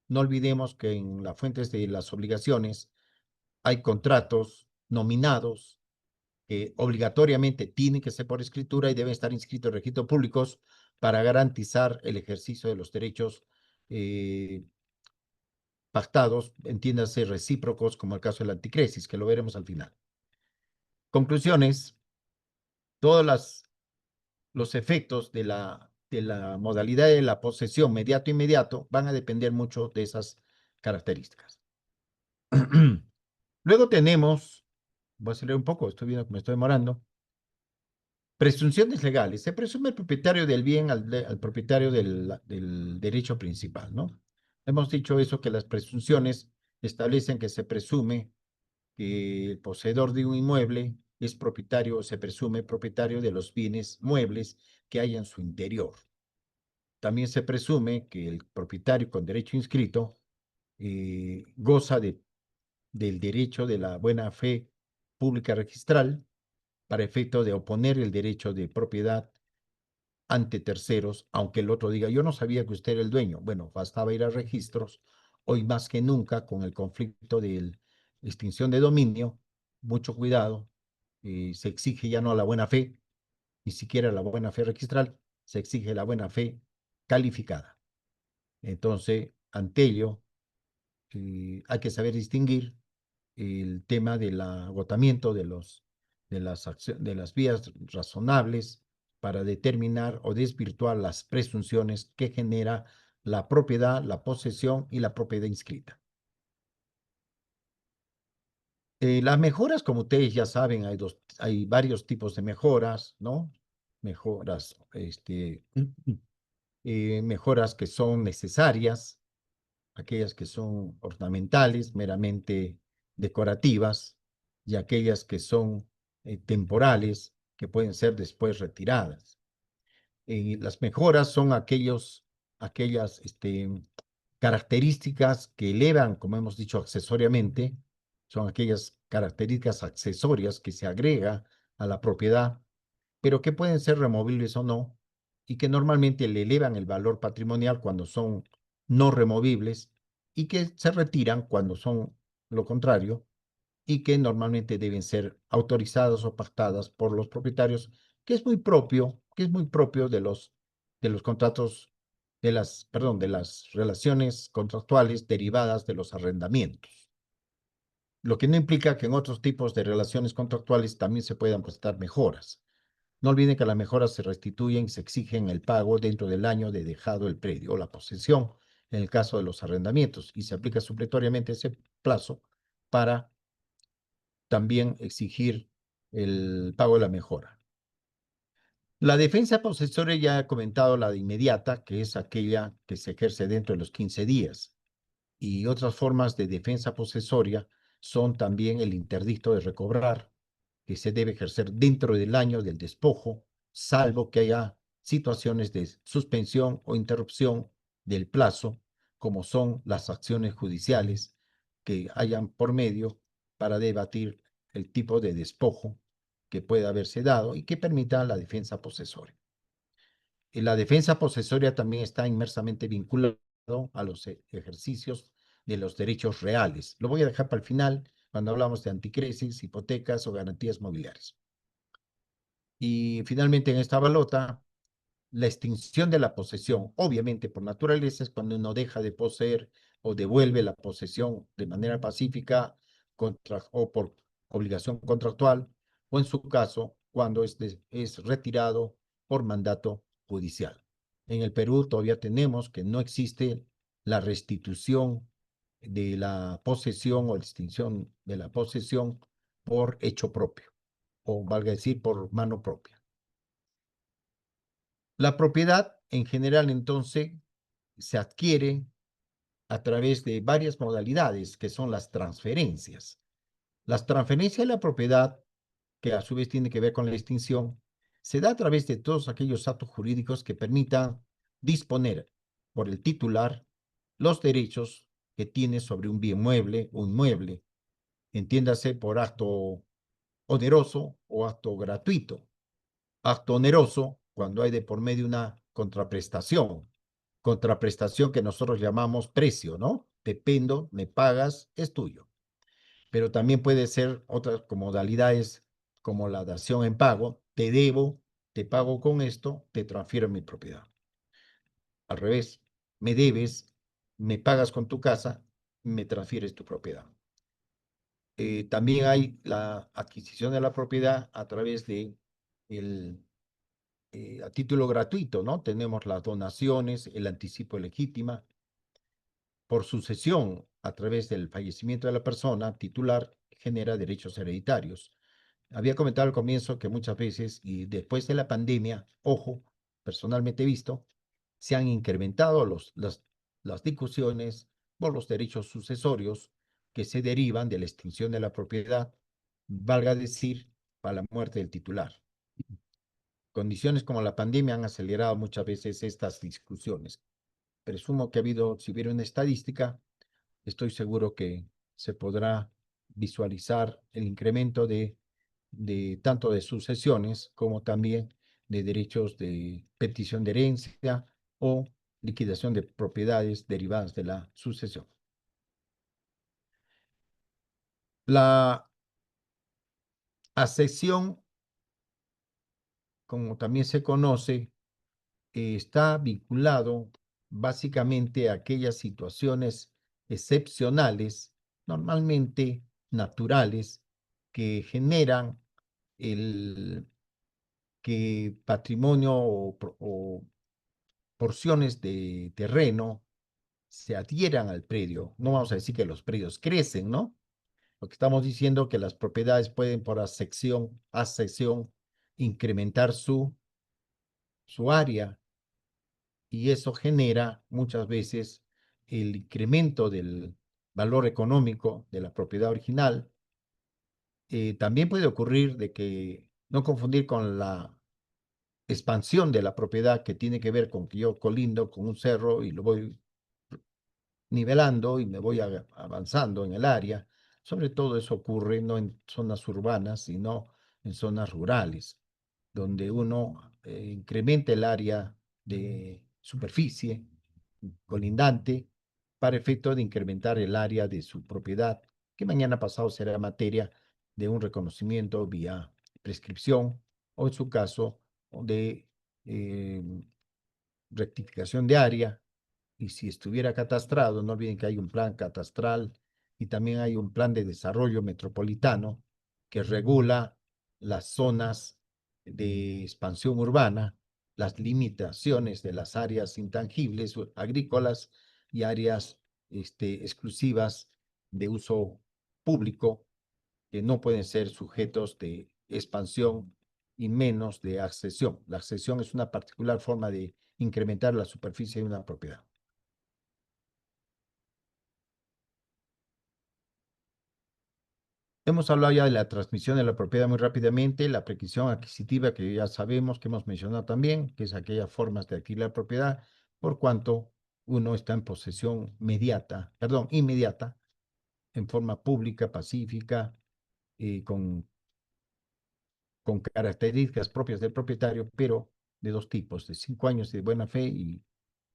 No olvidemos que en las fuentes de las obligaciones hay contratos nominados que obligatoriamente tienen que ser por escritura y deben estar inscritos en registros públicos para garantizar el ejercicio de los derechos pactados, entiéndase recíprocos, como el caso del anticresis, que lo veremos al final. Conclusiones: todos los efectos de la modalidad de la posesión mediato-inmediato van a depender mucho de esas características. Luego tenemos, voy a acelerar un poco, estoy viendo que me estoy demorando, presunciones legales. Se presume el propietario del bien al propietario del derecho principal, ¿no? Hemos dicho eso, que las presunciones establecen que se presume que el poseedor de un inmueble es propietario, se presume propietario de los bienes muebles que hay en su interior. También se presume que el propietario con derecho inscrito goza del derecho de la buena fe pública registral para efecto de oponer el derecho de propiedad ante terceros, aunque el otro diga, yo no sabía que usted era el dueño. Bueno, bastaba ir a registros. Hoy más que nunca, con el conflicto de extinción de dominio, mucho cuidado, se exige ya no la buena fe, ni siquiera la buena fe registral, se exige la buena fe calificada. Entonces, ante ello, hay que saber distinguir el tema del agotamiento de las vías razonables para determinar o desvirtuar las presunciones que genera la propiedad, la posesión y la propiedad inscrita. Las mejoras, como ustedes ya saben, hay varios tipos de mejoras, ¿no? Mejoras, mejoras que son necesarias, aquellas que son ornamentales, meramente decorativas, y aquellas que son temporales, que pueden ser después retiradas. Las mejoras son aquellas características que elevan, como hemos dicho, accesoriamente, son aquellas características accesorias que se agrega a la propiedad, pero que pueden ser removibles o no, y que normalmente le elevan el valor patrimonial cuando son no removibles y que se retiran cuando son lo contrario y que normalmente deben ser autorizadas o pactadas por los propietarios, que es muy propio de los contratos, de las relaciones contractuales derivadas de los arrendamientos. Lo que no implica que en otros tipos de relaciones contractuales también se puedan prestar mejoras. No olviden que las mejoras se restituyen y se exigen el pago dentro del año de dejado el predio o la posesión, en el caso de los arrendamientos, y se aplica supletoriamente ese plazo para también exigir el pago de la mejora. La defensa posesoria ya he comentado la de inmediata, que es aquella que se ejerce dentro de los 15 días. Y otras formas de defensa posesoria son también el interdicto de recobrar, que se debe ejercer dentro del año del despojo, salvo que haya situaciones de suspensión o interrupción del plazo, como son las acciones judiciales que hayan por medio para debatir el tipo de despojo que pueda haberse dado y que permita la defensa posesoria. Y la defensa posesoria también está inmersamente vinculado a los ejercicios de los derechos reales. Lo voy a dejar para el final, cuando hablamos de anticrisis, hipotecas o garantías mobiliarias. Y finalmente en esta balota, la extinción de la posesión, obviamente por naturaleza, es cuando uno deja de poseer o devuelve la posesión de manera pacífica o por obligación contractual, o en su caso, cuando es retirado por mandato judicial. En el Perú todavía tenemos que no existe la restitución de la posesión o extinción de la posesión por hecho propio, o valga decir, por mano propia. La propiedad en general, entonces, se adquiere a través de varias modalidades, que son las transferencias. Las transferencias de la propiedad, que a su vez tiene que ver con la extinción, se da a través de todos aquellos actos jurídicos que permitan disponer por el titular los derechos que tiene sobre un bien mueble o inmueble, entiéndase por acto oneroso o acto gratuito. Acto oneroso cuando hay de por medio una contraprestación que nosotros llamamos precio, ¿no? Dependo, me pagas, es tuyo. Pero también puede ser otras modalidades como la dación en pago, te debo, te pago con esto, te transfiero mi propiedad. Al revés, me debes, me pagas con tu casa, me transfieres tu propiedad. También hay la adquisición de la propiedad a través de a título gratuito, ¿no? Tenemos las donaciones, el anticipo legítima, por sucesión a través del fallecimiento de la persona titular genera derechos hereditarios. Había comentado al comienzo que muchas veces y después de la pandemia, ojo, personalmente visto, se han incrementado las discusiones por los derechos sucesorios que se derivan de la extinción de la propiedad, valga decir, para la muerte del titular. Condiciones como la pandemia han acelerado muchas veces estas discusiones. Presumo que si hubiera una estadística, estoy seguro que se podrá visualizar el incremento de tanto de sucesiones como también de derechos de petición de herencia o liquidación de propiedades derivadas de la sucesión. La accesión, como también se conoce, está vinculado básicamente a aquellas situaciones excepcionales, normalmente naturales, que generan el que patrimonio o porciones de terreno se adhieran al predio. No vamos a decir que los predios crecen, ¿no? Lo que estamos diciendo es que las propiedades pueden por accesión incrementar su área, y eso genera muchas veces el incremento del valor económico de la propiedad original. También puede ocurrir de que no confundir con la expansión de la propiedad, que tiene que ver con que yo colindo con un cerro y lo voy nivelando y me voy avanzando en el área. Sobre todo eso ocurre no en zonas urbanas, sino en zonas rurales, donde uno incrementa el área de superficie colindante para efecto de incrementar el área de su propiedad, que mañana pasado será materia de un reconocimiento vía prescripción o en su caso de eh, rectificación de área. Y si estuviera catastrado, no olviden que hay un plan catastral y también hay un plan de desarrollo metropolitano que regula las zonas de expansión urbana, las limitaciones de las áreas intangibles agrícolas y áreas exclusivas de uso público, que no pueden ser sujetos de expansión y menos de accesión. La accesión es una particular forma de incrementar la superficie de una propiedad. Hemos hablado ya de la transmisión de la propiedad muy rápidamente, la prequisición adquisitiva, que ya sabemos, que hemos mencionado también, que es aquellas formas de adquirir la propiedad por cuanto uno está en posesión inmediata, en forma pública, pacífica, con características propias del propietario, pero de dos tipos, de 5 años de buena fe y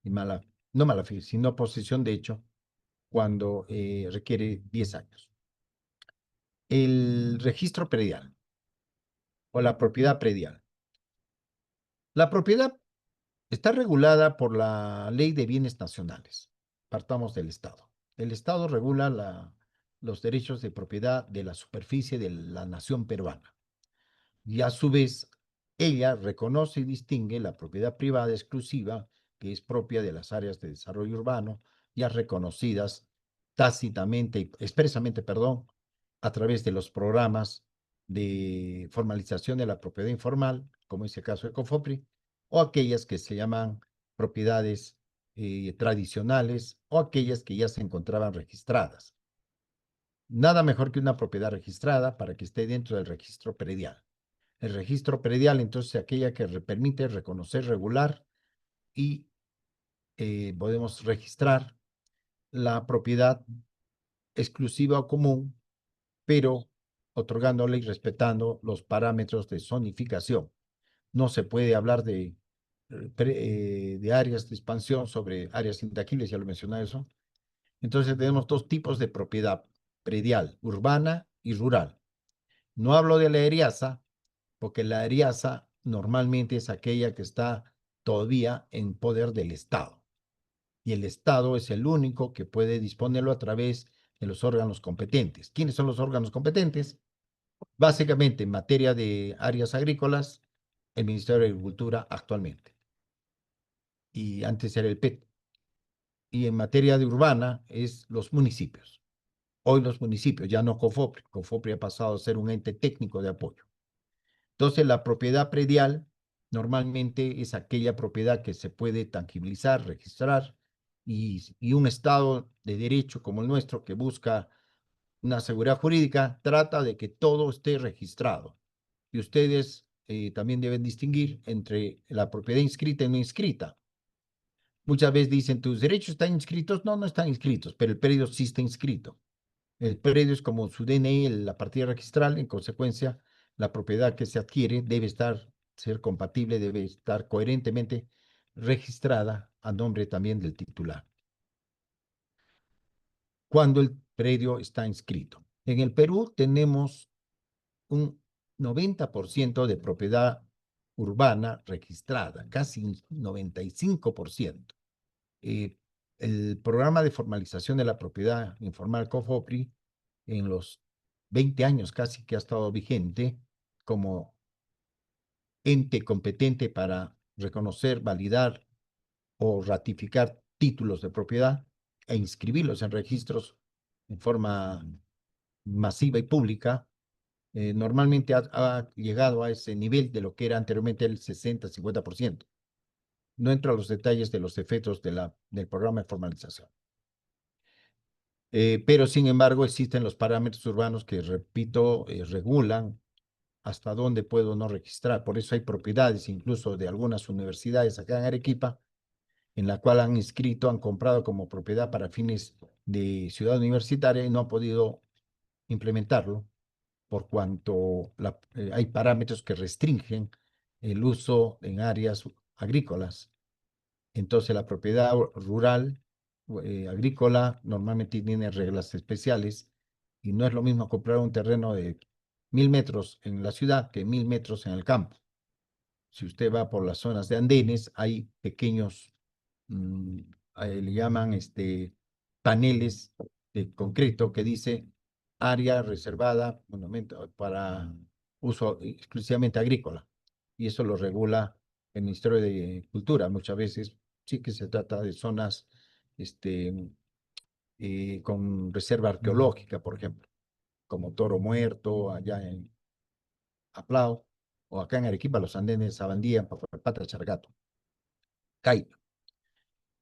no mala fe, sino posesión de hecho, cuando requiere 10 años. El registro predial o la propiedad predial. La propiedad está regulada por la Ley de Bienes Nacionales. Partamos del Estado. El Estado regula los derechos de propiedad de la superficie de la nación peruana. Y a su vez, ella reconoce y distingue la propiedad privada exclusiva, que es propia de las áreas de desarrollo urbano, ya reconocidas tácitamente, expresamente, perdón, a través de los programas de formalización de la propiedad informal, como es el caso de COFOPRI, o aquellas que se llaman propiedades tradicionales o aquellas que ya se encontraban registradas. Nada mejor que una propiedad registrada para que esté dentro del registro predial. El registro predial, entonces, aquella que permite reconocer, regular y podemos registrar la propiedad exclusiva o común, pero otorgándole y respetando los parámetros de zonificación. No se puede hablar de áreas de expansión sobre áreas intangibles, ya lo mencioné eso. Entonces tenemos dos tipos de propiedad predial, urbana y rural. No hablo de la eriaza, porque la eriaza normalmente es aquella que está todavía en poder del Estado. Y el Estado es el único que puede disponerlo a través de los órganos competentes. ¿Quiénes son los órganos competentes? Básicamente, en materia de áreas agrícolas, el Ministerio de Agricultura actualmente. Y antes era el PET. Y en materia de urbana es los municipios. Hoy los municipios, ya no COFOPRI. COFOPRI ha pasado a ser un ente técnico de apoyo. Entonces, la propiedad predial normalmente es aquella propiedad que se puede tangibilizar, registrar, y un Estado de derecho como el nuestro, que busca Una seguridad jurídica trata de que todo esté registrado. Y ustedes también deben distinguir entre la propiedad inscrita y no inscrita. Muchas veces dicen, tus derechos están inscritos. No, no están inscritos, pero el predio sí está inscrito. El predio es como su DNI, la partida registral. En consecuencia, la propiedad que se adquiere debe ser compatible, debe estar coherentemente registrada a nombre también del titular, cuando el predio está inscrito. En el Perú tenemos un 90% de propiedad urbana registrada, casi un 95%. Eh, el programa de formalización de la propiedad informal COFOPRI, en los 20 años casi que ha estado vigente como ente competente para reconocer, validar o ratificar títulos de propiedad e inscribirlos en registros en forma masiva y pública, normalmente ha llegado a ese nivel de lo que era anteriormente el 60-50%. No entro a los detalles de los efectos del programa de formalización. Pero, sin embargo, existen los parámetros urbanos que, repito, regulan hasta dónde puedo no registrar. Por eso hay propiedades, incluso de algunas universidades acá en Arequipa, en la cual han inscrito, han comprado como propiedad para fines de ciudad universitaria y no han podido implementarlo por cuanto hay parámetros que restringen el uso en áreas agrícolas. Entonces, la propiedad rural, agrícola, normalmente tiene reglas especiales y no es lo mismo comprar un terreno de 1000 metros en la ciudad que 1000 metros en el campo. Si usted va por las zonas de andenes, hay pequeños, le llaman paneles de concreto que dice área reservada monumento, para uso exclusivamente agrícola. Y eso lo regula el Ministerio de Cultura. Muchas veces sí que se trata de zonas con reserva arqueológica, por ejemplo, como Toro Muerto, allá en Aplao, o acá en Arequipa, los andenes Sabandía, Papapata, Chargato, Caipa.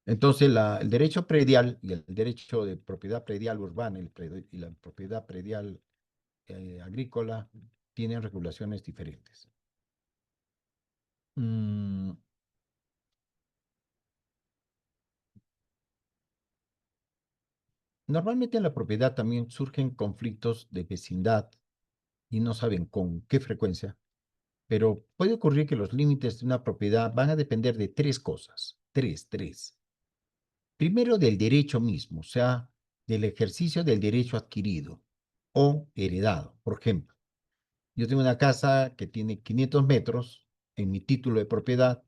Entonces, el derecho predial y el derecho de propiedad predial urbana y la propiedad predial agrícola tienen regulaciones diferentes. Normalmente en la propiedad también surgen conflictos de vecindad y no saben con qué frecuencia, pero puede ocurrir que los límites de una propiedad van a depender de tres cosas. Tres. Primero, del derecho mismo, o sea, del ejercicio del derecho adquirido o heredado. Por ejemplo, yo tengo una casa que tiene 500 metros en mi título de propiedad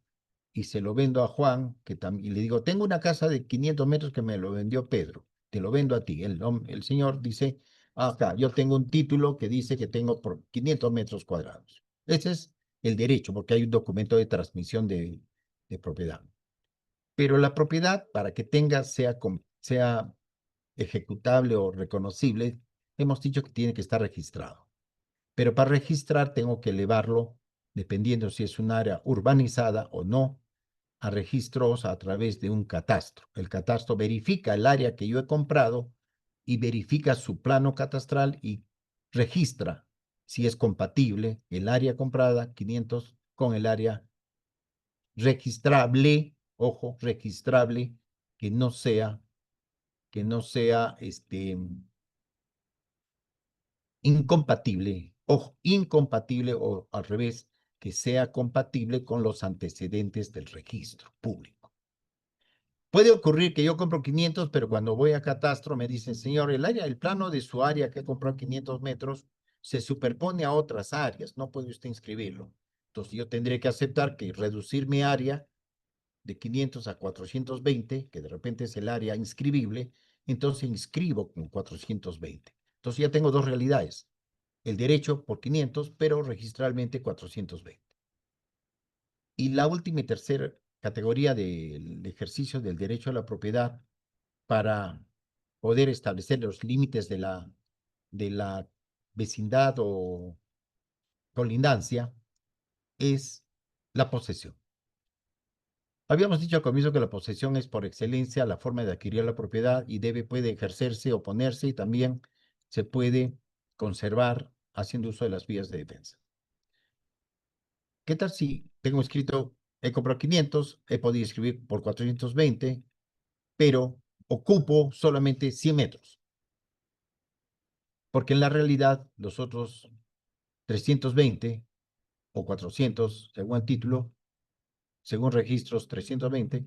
y se lo vendo a Juan, y le digo, tengo una casa de 500 metros que me lo vendió Pedro, te lo vendo a ti. El señor dice, acá, yo tengo un título que dice que tengo por 500 metros cuadrados. Ese es el derecho, porque hay un documento de transmisión de propiedad. Pero la propiedad, para que sea ejecutable o reconocible, hemos dicho que tiene que estar registrado. Pero para registrar tengo que elevarlo, dependiendo si es un área urbanizada o no, a registros a través de un catastro. El catastro verifica el área que yo he comprado y verifica su plano catastral y registra si es compatible el área comprada, 500, con el área registrable, ojo, registrable, que no sea incompatible, ojo, incompatible o al revés, que sea compatible con los antecedentes del registro público. Puede ocurrir que yo compro 500, pero cuando voy a catastro me dicen, señor, el plano de su área que compró 500 metros se superpone a otras áreas, no puede usted inscribirlo. Entonces yo tendré que aceptar que reducir mi área de 500 a 420, que de repente es el área inscribible, entonces inscribo con 420. Entonces ya tengo dos realidades. El derecho por 500, pero registralmente 420. Y la última y tercera categoría del ejercicio del derecho a la propiedad para poder establecer los límites de la vecindad o colindancia es la posesión. Habíamos dicho al comienzo que la posesión es por excelencia la forma de adquirir la propiedad y puede ejercerse, oponerse y también se puede conservar haciendo uso de las vías de defensa. ¿Qué tal si tengo escrito, he comprado 500, he podido escribir por 420, pero ocupo solamente 100 metros? Porque en la realidad los otros 320 o 400, según el título, según registros 320,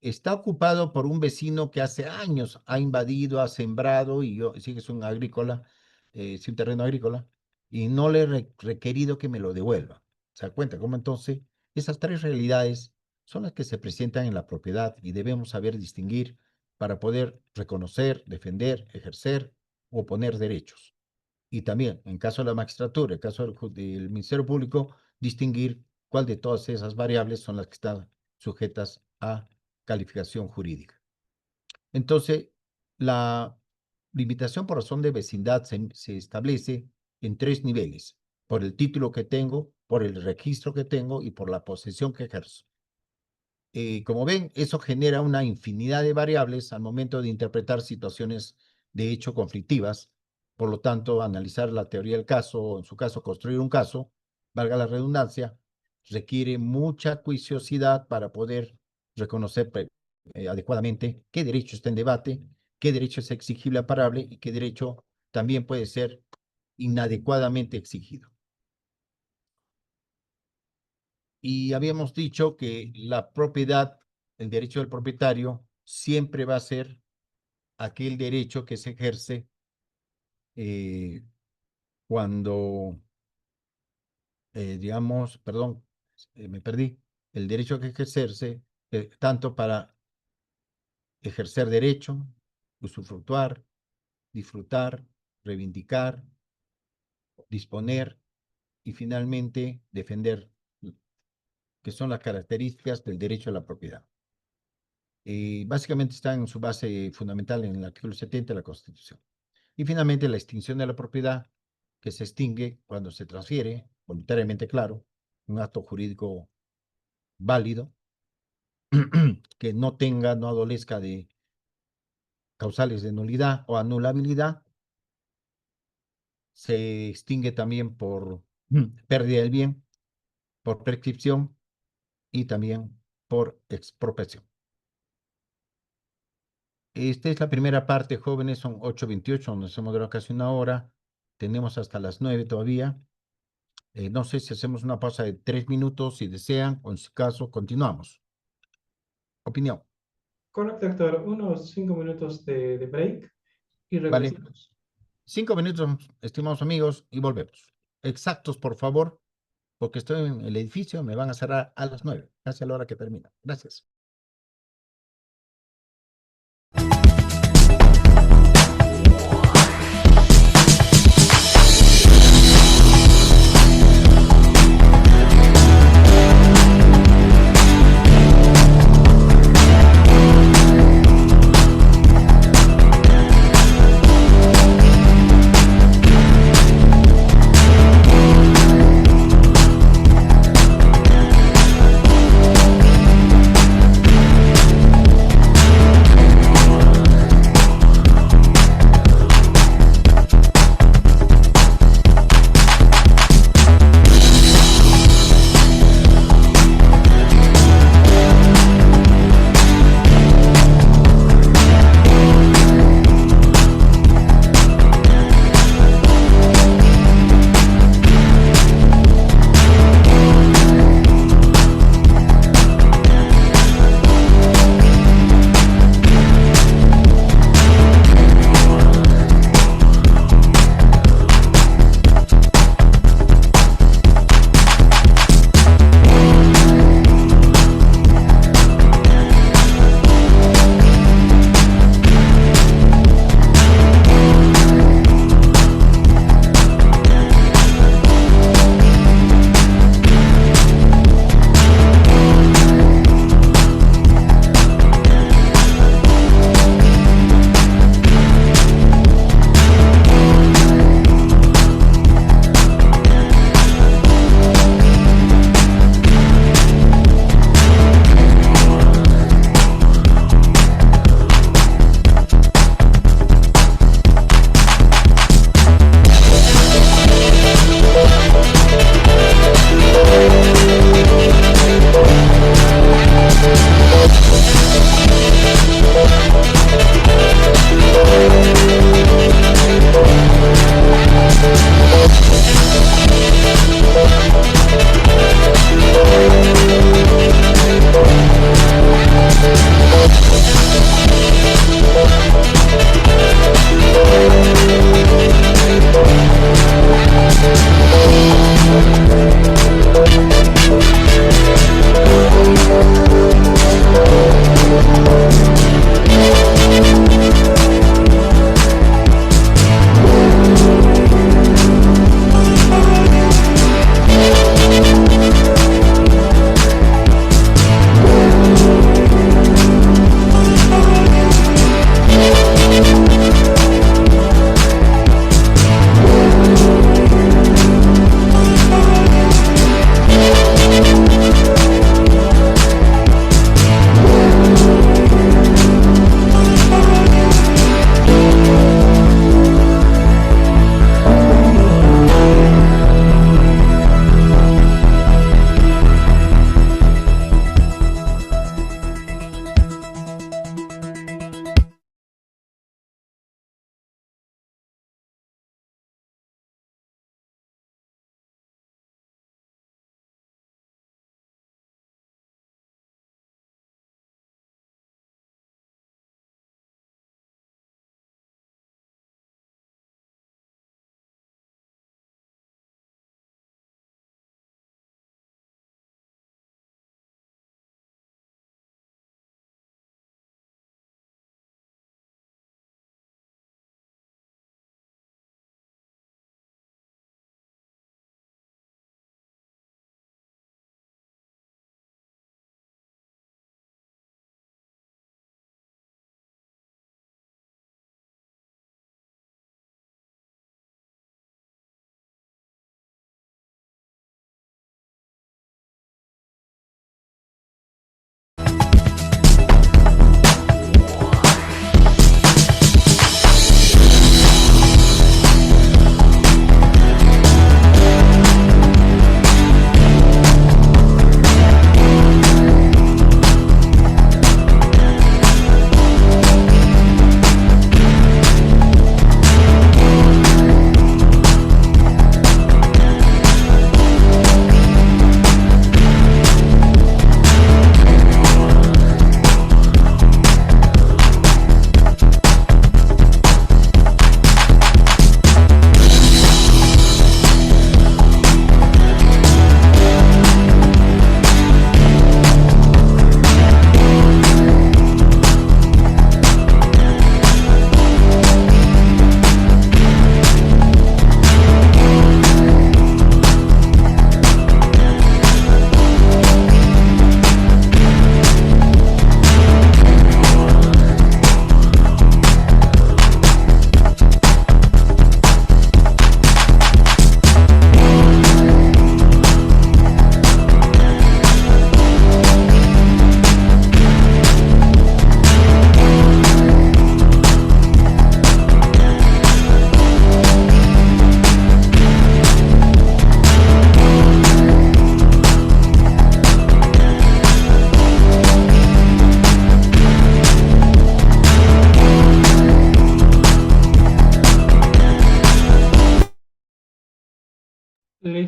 está ocupado por un vecino que hace años ha invadido, ha sembrado, y yo sí que es un agrícola, es un terreno agrícola, y no le he requerido que me lo devuelva. ¿Se da cuenta cómo entonces esas tres realidades son las que se presentan en la propiedad y debemos saber distinguir para poder reconocer, defender, ejercer o poner derechos? Y también, en caso de la magistratura, en caso del Ministerio Público, distinguir cuál de todas esas variables son las que están sujetas a calificación jurídica. Entonces, la limitación por razón de vecindad se establece en tres niveles: por el título que tengo, por el registro que tengo y por la posesión que ejerzo. Como ven, eso genera una infinidad de variables al momento de interpretar situaciones de hecho conflictivas. Por lo tanto, analizar la teoría del caso, o en su caso, construir un caso, valga la redundancia, requiere mucha juiciosidad para poder reconocer adecuadamente qué derecho está en debate, qué derecho es exigible amparable y qué derecho también puede ser inadecuadamente exigido. Y habíamos dicho que la propiedad, el derecho del propietario, siempre va a ser aquel derecho que se ejerce cuando, digamos, perdón, me perdí, el derecho que ejercerse tanto para ejercer derecho, usufructuar, disfrutar, reivindicar, disponer y finalmente defender, que son las características del derecho a la propiedad. Básicamente está en su base fundamental en el artículo 70 de la Constitución. Y finalmente la extinción de la propiedad, que se extingue cuando se transfiere, voluntariamente claro, un acto jurídico válido, que no tenga, no adolezca de causales de nulidad o anulabilidad, se extingue también por pérdida del bien, por prescripción y también por expropiación. Esta es la primera parte, jóvenes, son 8:28, nos hemos durado casi una hora, tenemos hasta las 9 todavía. No sé si hacemos una pausa de 3 minutos, si desean, o en su caso, continuamos. Opinión. Correcto, doctor. Unos 5 minutos de break y Vale. regresamos. 5 minutos, estimados amigos, y volvemos. Exactos, por favor, porque estoy en el edificio, me van a cerrar a las 9, casi a la hora que termina. Gracias.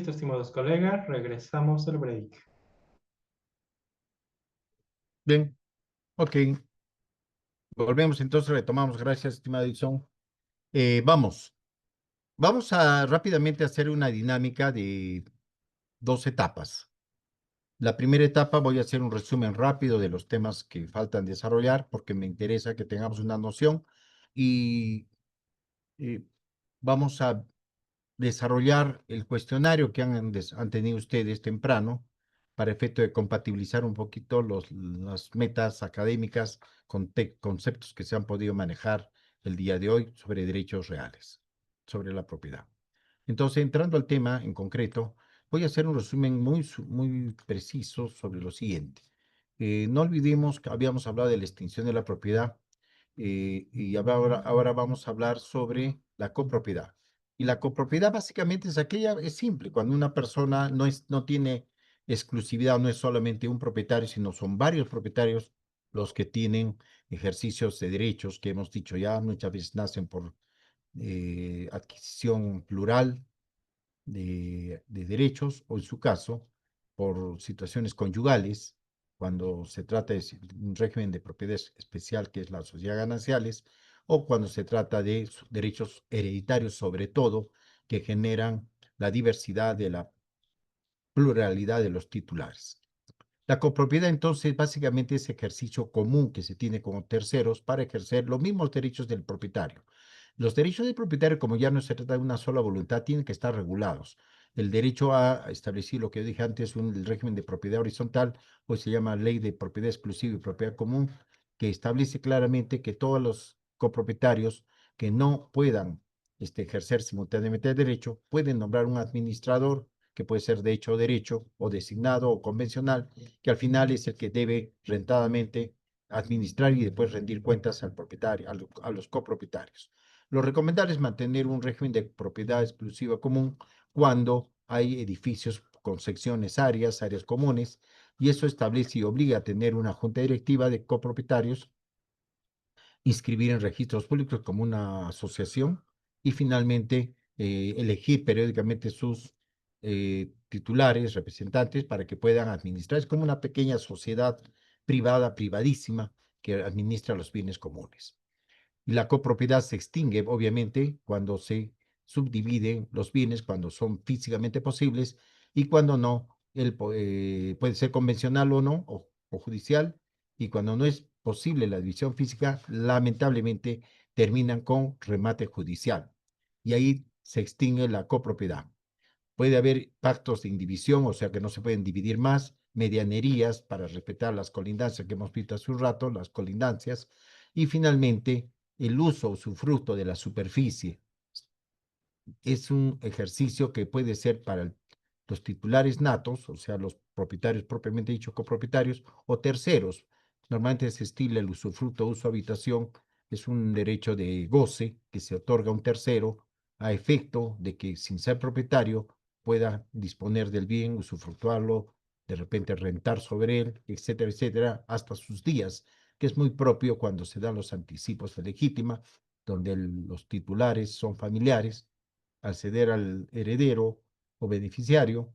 Listo, estimados colegas, regresamos al break. Bien, ok. Volvemos entonces, retomamos. Gracias, estimada Edison. Vamos a rápidamente hacer una dinámica de 2 etapas. La primera etapa voy a hacer un resumen rápido de los temas que faltan desarrollar porque me interesa que tengamos una noción y vamos a desarrollar el cuestionario que han tenido ustedes temprano para efecto de compatibilizar un poquito las metas académicas con conceptos que se han podido manejar el día de hoy sobre derechos reales, sobre la propiedad. Entonces, entrando al tema en concreto, voy a hacer un resumen muy preciso sobre lo siguiente. No olvidemos que habíamos hablado de la extinción de la propiedad y ahora vamos a hablar sobre la copropiedad. Y la copropiedad básicamente es aquella, es simple, cuando una persona no tiene exclusividad, no es solamente un propietario, sino son varios propietarios los que tienen ejercicios de derechos que hemos dicho ya, muchas veces nacen por adquisición plural de derechos, o en su caso, por situaciones conyugales, cuando se trata de un régimen de propiedad especial que es la sociedad gananciales, o cuando se trata de derechos hereditarios, sobre todo, que generan la diversidad de la pluralidad de los titulares. La copropiedad, entonces, básicamente es ejercicio común que se tiene con terceros para ejercer los mismos derechos del propietario. Los derechos del propietario, como ya no se trata de una sola voluntad, tienen que estar regulados. El derecho a establecer lo que dije antes, el régimen de propiedad horizontal, pues se llama Ley de Propiedad Exclusiva y Propiedad Común, que establece claramente que todos los copropietarios que no puedan ejercer simultáneamente el derecho pueden nombrar un administrador que puede ser de hecho derecho o designado o convencional, que al final es el que debe rentadamente administrar y después rendir cuentas al propietario, a los copropietarios. Lo recomendable es mantener un régimen de propiedad exclusiva común cuando hay edificios con secciones, áreas comunes, y eso establece y obliga a tener una junta directiva de copropietarios, inscribir en registros públicos como una asociación y finalmente elegir periódicamente sus titulares, representantes, para que puedan administrar. Es como una pequeña sociedad privada, privadísima, que administra los bienes comunes. Y la copropiedad se extingue, obviamente, cuando se subdividen los bienes, cuando son físicamente posibles y cuando no, puede ser convencional o no, o judicial, y cuando no es posible la división física, lamentablemente terminan con remate judicial. Y ahí se extingue la copropiedad. Puede haber pactos de indivisión, o sea que no se pueden dividir más, medianerías para respetar las colindancias que hemos visto hace un rato, las colindancias, y finalmente el uso o usufructo de la superficie. Es un ejercicio que puede ser para los titulares natos, o sea, los propietarios propiamente dicho, copropietarios, o terceros. Normalmente se estila el usufructo, uso, habitación, es un derecho de goce que se otorga a un tercero a efecto de que sin ser propietario pueda disponer del bien, usufructuarlo, de repente rentar sobre él, etcétera, etcétera, hasta sus días, que es muy propio cuando se dan los anticipos de legítima, donde los titulares son familiares, al ceder al heredero o beneficiario,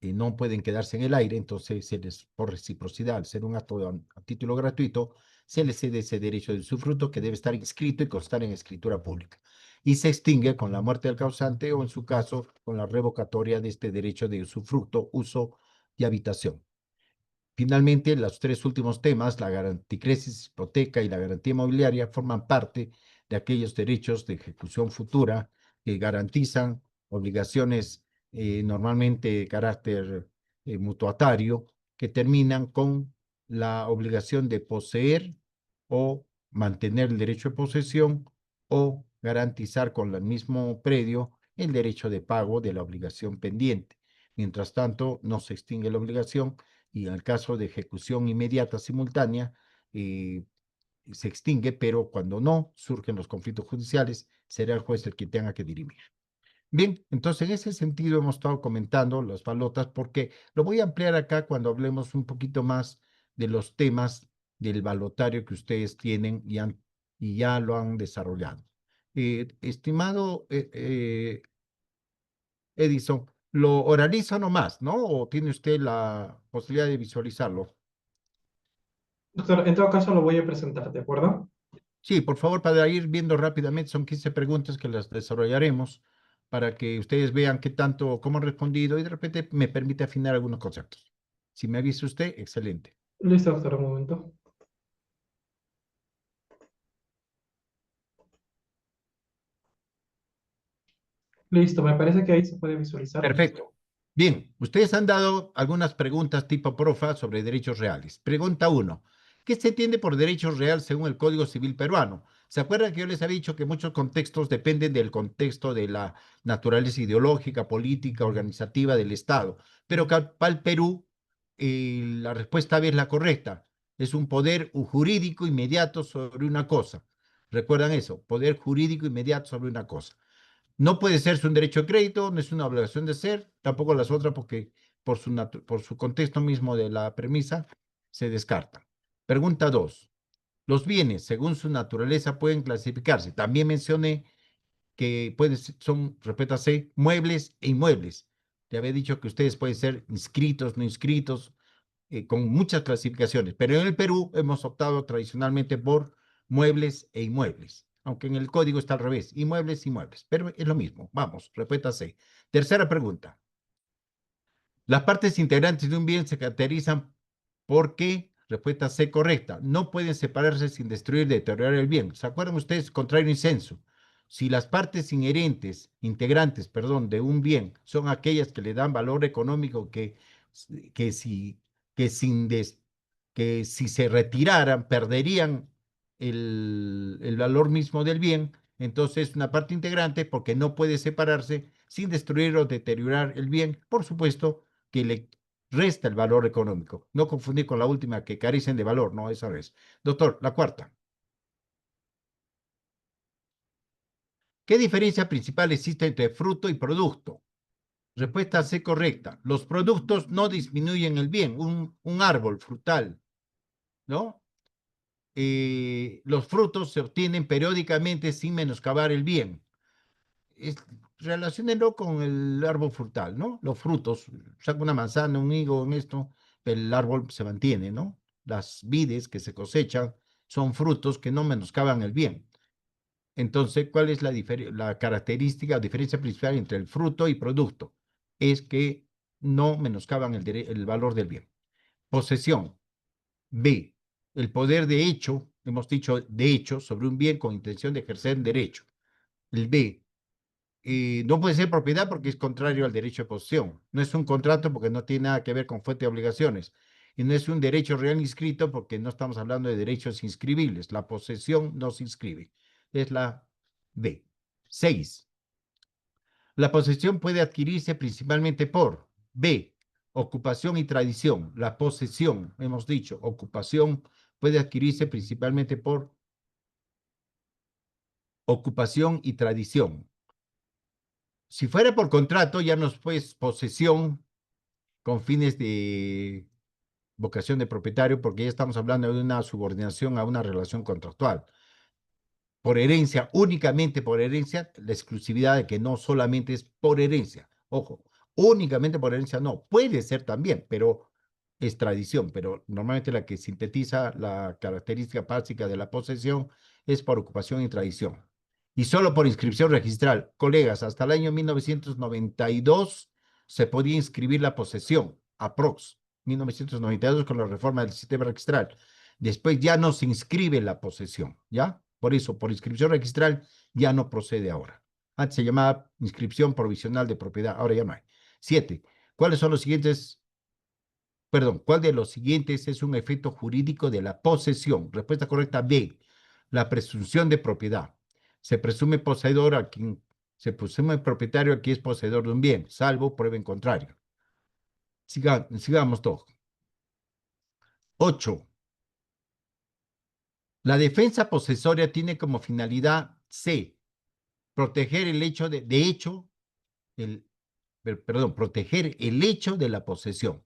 no pueden quedarse en el aire, entonces por reciprocidad, al ser un acto a título gratuito, se les cede ese derecho de usufructo que debe estar inscrito y constar en escritura pública. Y se extingue con la muerte del causante o, en su caso, con la revocatoria de este derecho de usufructo, uso y habitación. Finalmente, los 3 últimos temas, la garanticresis, hipoteca y la garantía inmobiliaria, forman parte de aquellos derechos de ejecución futura que garantizan obligaciones normalmente de carácter mutuatario, que terminan con la obligación de poseer o mantener el derecho de posesión o garantizar con el mismo predio el derecho de pago de la obligación pendiente. Mientras tanto, no se extingue la obligación y en el caso de ejecución inmediata simultánea, se extingue, pero cuando no surgen los conflictos judiciales, será el juez el que tenga que dirimir. Bien, entonces en ese sentido hemos estado comentando las balotas porque lo voy a ampliar acá cuando hablemos un poquito más de los temas del balotario que ustedes tienen y ya lo han desarrollado. Estimado Edison, lo oralizo nomás, ¿no? ¿O tiene usted la posibilidad de visualizarlo? Doctor, en todo caso lo voy a presentar, ¿de acuerdo? Sí, por favor, para ir viendo rápidamente, son 15 preguntas que las desarrollaremos para que ustedes vean qué tanto, cómo han respondido y de repente me permite afinar algunos conceptos. Si me avisa usted, excelente. Listo, doctor, un momento. Listo, me parece que ahí se puede visualizar. Perfecto. Bien, ustedes han dado algunas preguntas tipo profa sobre derechos reales. Pregunta uno. ¿Qué se entiende por derechos real según el Código Civil peruano? ¿Se acuerdan que yo les había dicho que muchos contextos dependen del contexto de la naturaleza ideológica, política, organizativa del Estado? Pero que para el Perú, la respuesta B es la correcta. Es un poder jurídico inmediato sobre una cosa. ¿Recuerdan eso? Poder jurídico inmediato sobre una cosa. No puede ser un derecho de crédito, no es una obligación de ser, tampoco las otras porque por su contexto mismo de la premisa se descarta. Pregunta 2. Los bienes, según su naturaleza, pueden clasificarse. También mencioné que son, respétase, muebles e inmuebles. Te había dicho que ustedes pueden ser inscritos, no inscritos, con muchas clasificaciones, pero en el Perú hemos optado tradicionalmente por muebles e inmuebles, aunque en el código está al revés, inmuebles, inmuebles, pero es lo mismo. Vamos, repétase. Tercera pregunta. Las partes integrantes de un bien se caracterizan por qué, respuesta C correcta, no pueden separarse sin destruir, deteriorar el bien. ¿Se acuerdan ustedes? Contrario incenso. Si las partes integrantes, perdón, de un bien son aquellas que le dan valor económico que si, que sin des- que si se retiraran perderían el valor mismo del bien, entonces es una parte integrante porque no puede separarse sin destruir o deteriorar el bien, por supuesto que le resta el valor económico. No confundir con la última que carecen de valor, no, esa es. Doctor, la cuarta. ¿Qué diferencia principal existe entre fruto y producto? Respuesta C correcta. Los productos no disminuyen el bien. Un árbol frutal, ¿no? Los frutos se obtienen periódicamente sin menoscabar el bien. Es, relaciónenlo con el árbol frutal, ¿no? Los frutos, saca una manzana, un higo, en esto, pero el árbol se mantiene, ¿no? Las vides que se cosechan son frutos que no menoscaban el bien. Entonces, ¿cuál es la característica o diferencia principal entre el fruto y producto? Es que no menoscaban el valor del bien. Posesión. B. El poder de hecho, hemos dicho de hecho, sobre un bien con intención de ejercer un derecho. El B, no puede ser propiedad porque es contrario al derecho de posesión. No es un contrato porque no tiene nada que ver con fuente de obligaciones. Y no es un derecho real inscrito porque no estamos hablando de derechos inscribibles. La posesión no se inscribe. Es la B. 6. La posesión puede adquirirse principalmente por B. Ocupación y tradición. La posesión, hemos dicho, ocupación puede adquirirse principalmente por ocupación y tradición. Si fuera por contrato, ya no es pues posesión con fines de vocación de propietario, porque ya estamos hablando de una subordinación a una relación contractual. Por herencia, únicamente por herencia, la exclusividad de que no solamente es por herencia. Ojo, únicamente por herencia no, puede ser también, pero es tradición, pero normalmente la que sintetiza la característica básica de la posesión es por ocupación y tradición. Y solo por inscripción registral. Colegas, hasta el año 1992 se podía inscribir la posesión, aprox. 1992 con la reforma del sistema registral. Después ya no se inscribe la posesión, ¿ya? Por eso, por inscripción registral ya no procede ahora. Antes se llamaba inscripción provisional de propiedad, ahora ya no hay. 7. ¿Cuáles son los siguientes? Perdón, ¿cuál de los siguientes es un efecto jurídico de la posesión? Respuesta correcta B, la presunción de propiedad. Se presume poseedor a quien se presume propietario aquí es poseedor de un bien, salvo prueba en contrario. Sigamos todo. 8. La defensa posesoria tiene como finalidad C, proteger el hecho de hecho, el, perdón, proteger el hecho de la posesión.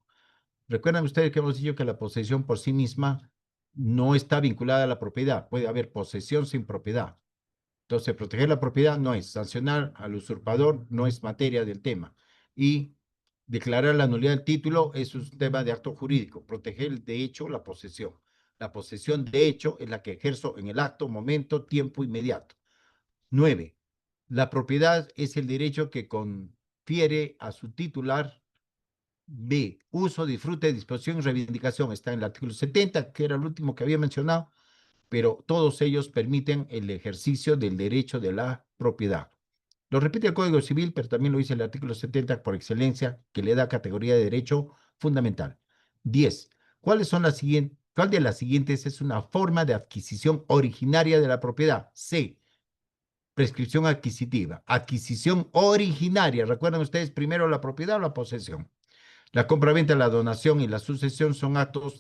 Recuerdan ustedes que hemos dicho que la posesión por sí misma no está vinculada a la propiedad. Puede haber posesión sin propiedad. Entonces, proteger la propiedad no es, sancionar al usurpador no es materia del tema. Y declarar la nulidad del título es un tema de acto jurídico. Proteger de hecho la posesión. La posesión de hecho es la que ejerzo en el acto, momento, tiempo inmediato. 9. La propiedad es el derecho que confiere a su titular. B. Uso, disfrute, disposición y reivindicación. Está en el artículo 70, que era el último que había mencionado, pero todos ellos permiten el ejercicio del derecho de la propiedad. Lo repite el Código Civil, pero también lo dice el artículo 70 por excelencia, que le da categoría de derecho fundamental. 10. ¿Cuál de las siguientes es una forma de adquisición originaria de la propiedad? C. Prescripción adquisitiva. Adquisición originaria. ¿Recuerdan ustedes primero la propiedad o la posesión? La compraventa, la donación y la sucesión son actos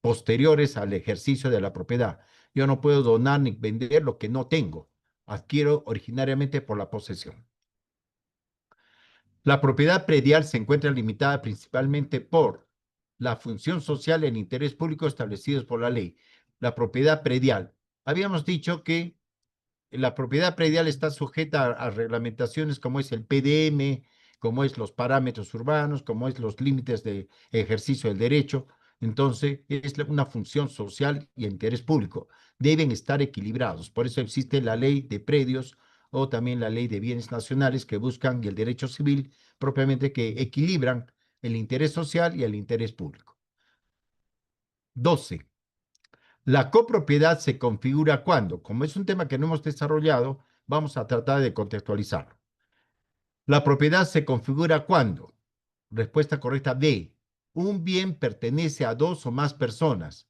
posteriores al ejercicio de la propiedad. Yo no puedo donar ni vender lo que no tengo. Adquiero originariamente por la posesión. La propiedad predial se encuentra limitada principalmente por la función social y el interés público establecidos por la ley. La propiedad predial. Habíamos dicho que la propiedad predial está sujeta a reglamentaciones como es el PDM, como es los parámetros urbanos, como es los límites de ejercicio del derecho. Entonces, es una función social y interés público. Deben estar equilibrados. Por eso existe la ley de predios o también la ley de bienes nacionales que buscan y el derecho civil propiamente que equilibran el interés social y el interés público. 12. La copropiedad se configura cuando, como es un tema que no hemos desarrollado, vamos a tratar de contextualizarlo. La propiedad se configura cuando, respuesta correcta B, un bien pertenece a dos o más personas.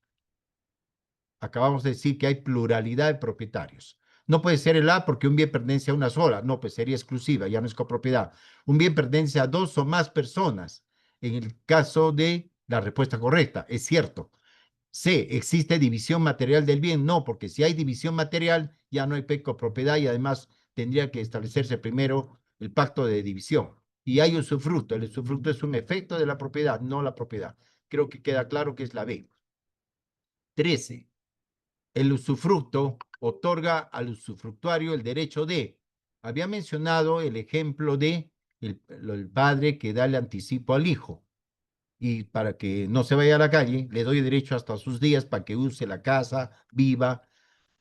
Acabamos de decir que hay pluralidad de propietarios. No puede ser el A porque un bien pertenece a una sola, no, pues sería exclusiva, ya no es copropiedad. Un bien pertenece a dos o más personas. En el caso de la respuesta correcta, es cierto. C, ¿existe división material del bien? No, porque si hay división material, ya no hay copropiedad y además tendría que establecerse primero el pacto de división. Y hay usufructo. El usufructo es un efecto de la propiedad, no la propiedad. Creo que queda claro que es la B. 13. El usufructo otorga al usufructuario el derecho de. Había mencionado el ejemplo de el padre que da el anticipo al hijo y para que no se vaya a la calle, le doy derecho hasta sus días para que use la casa, viva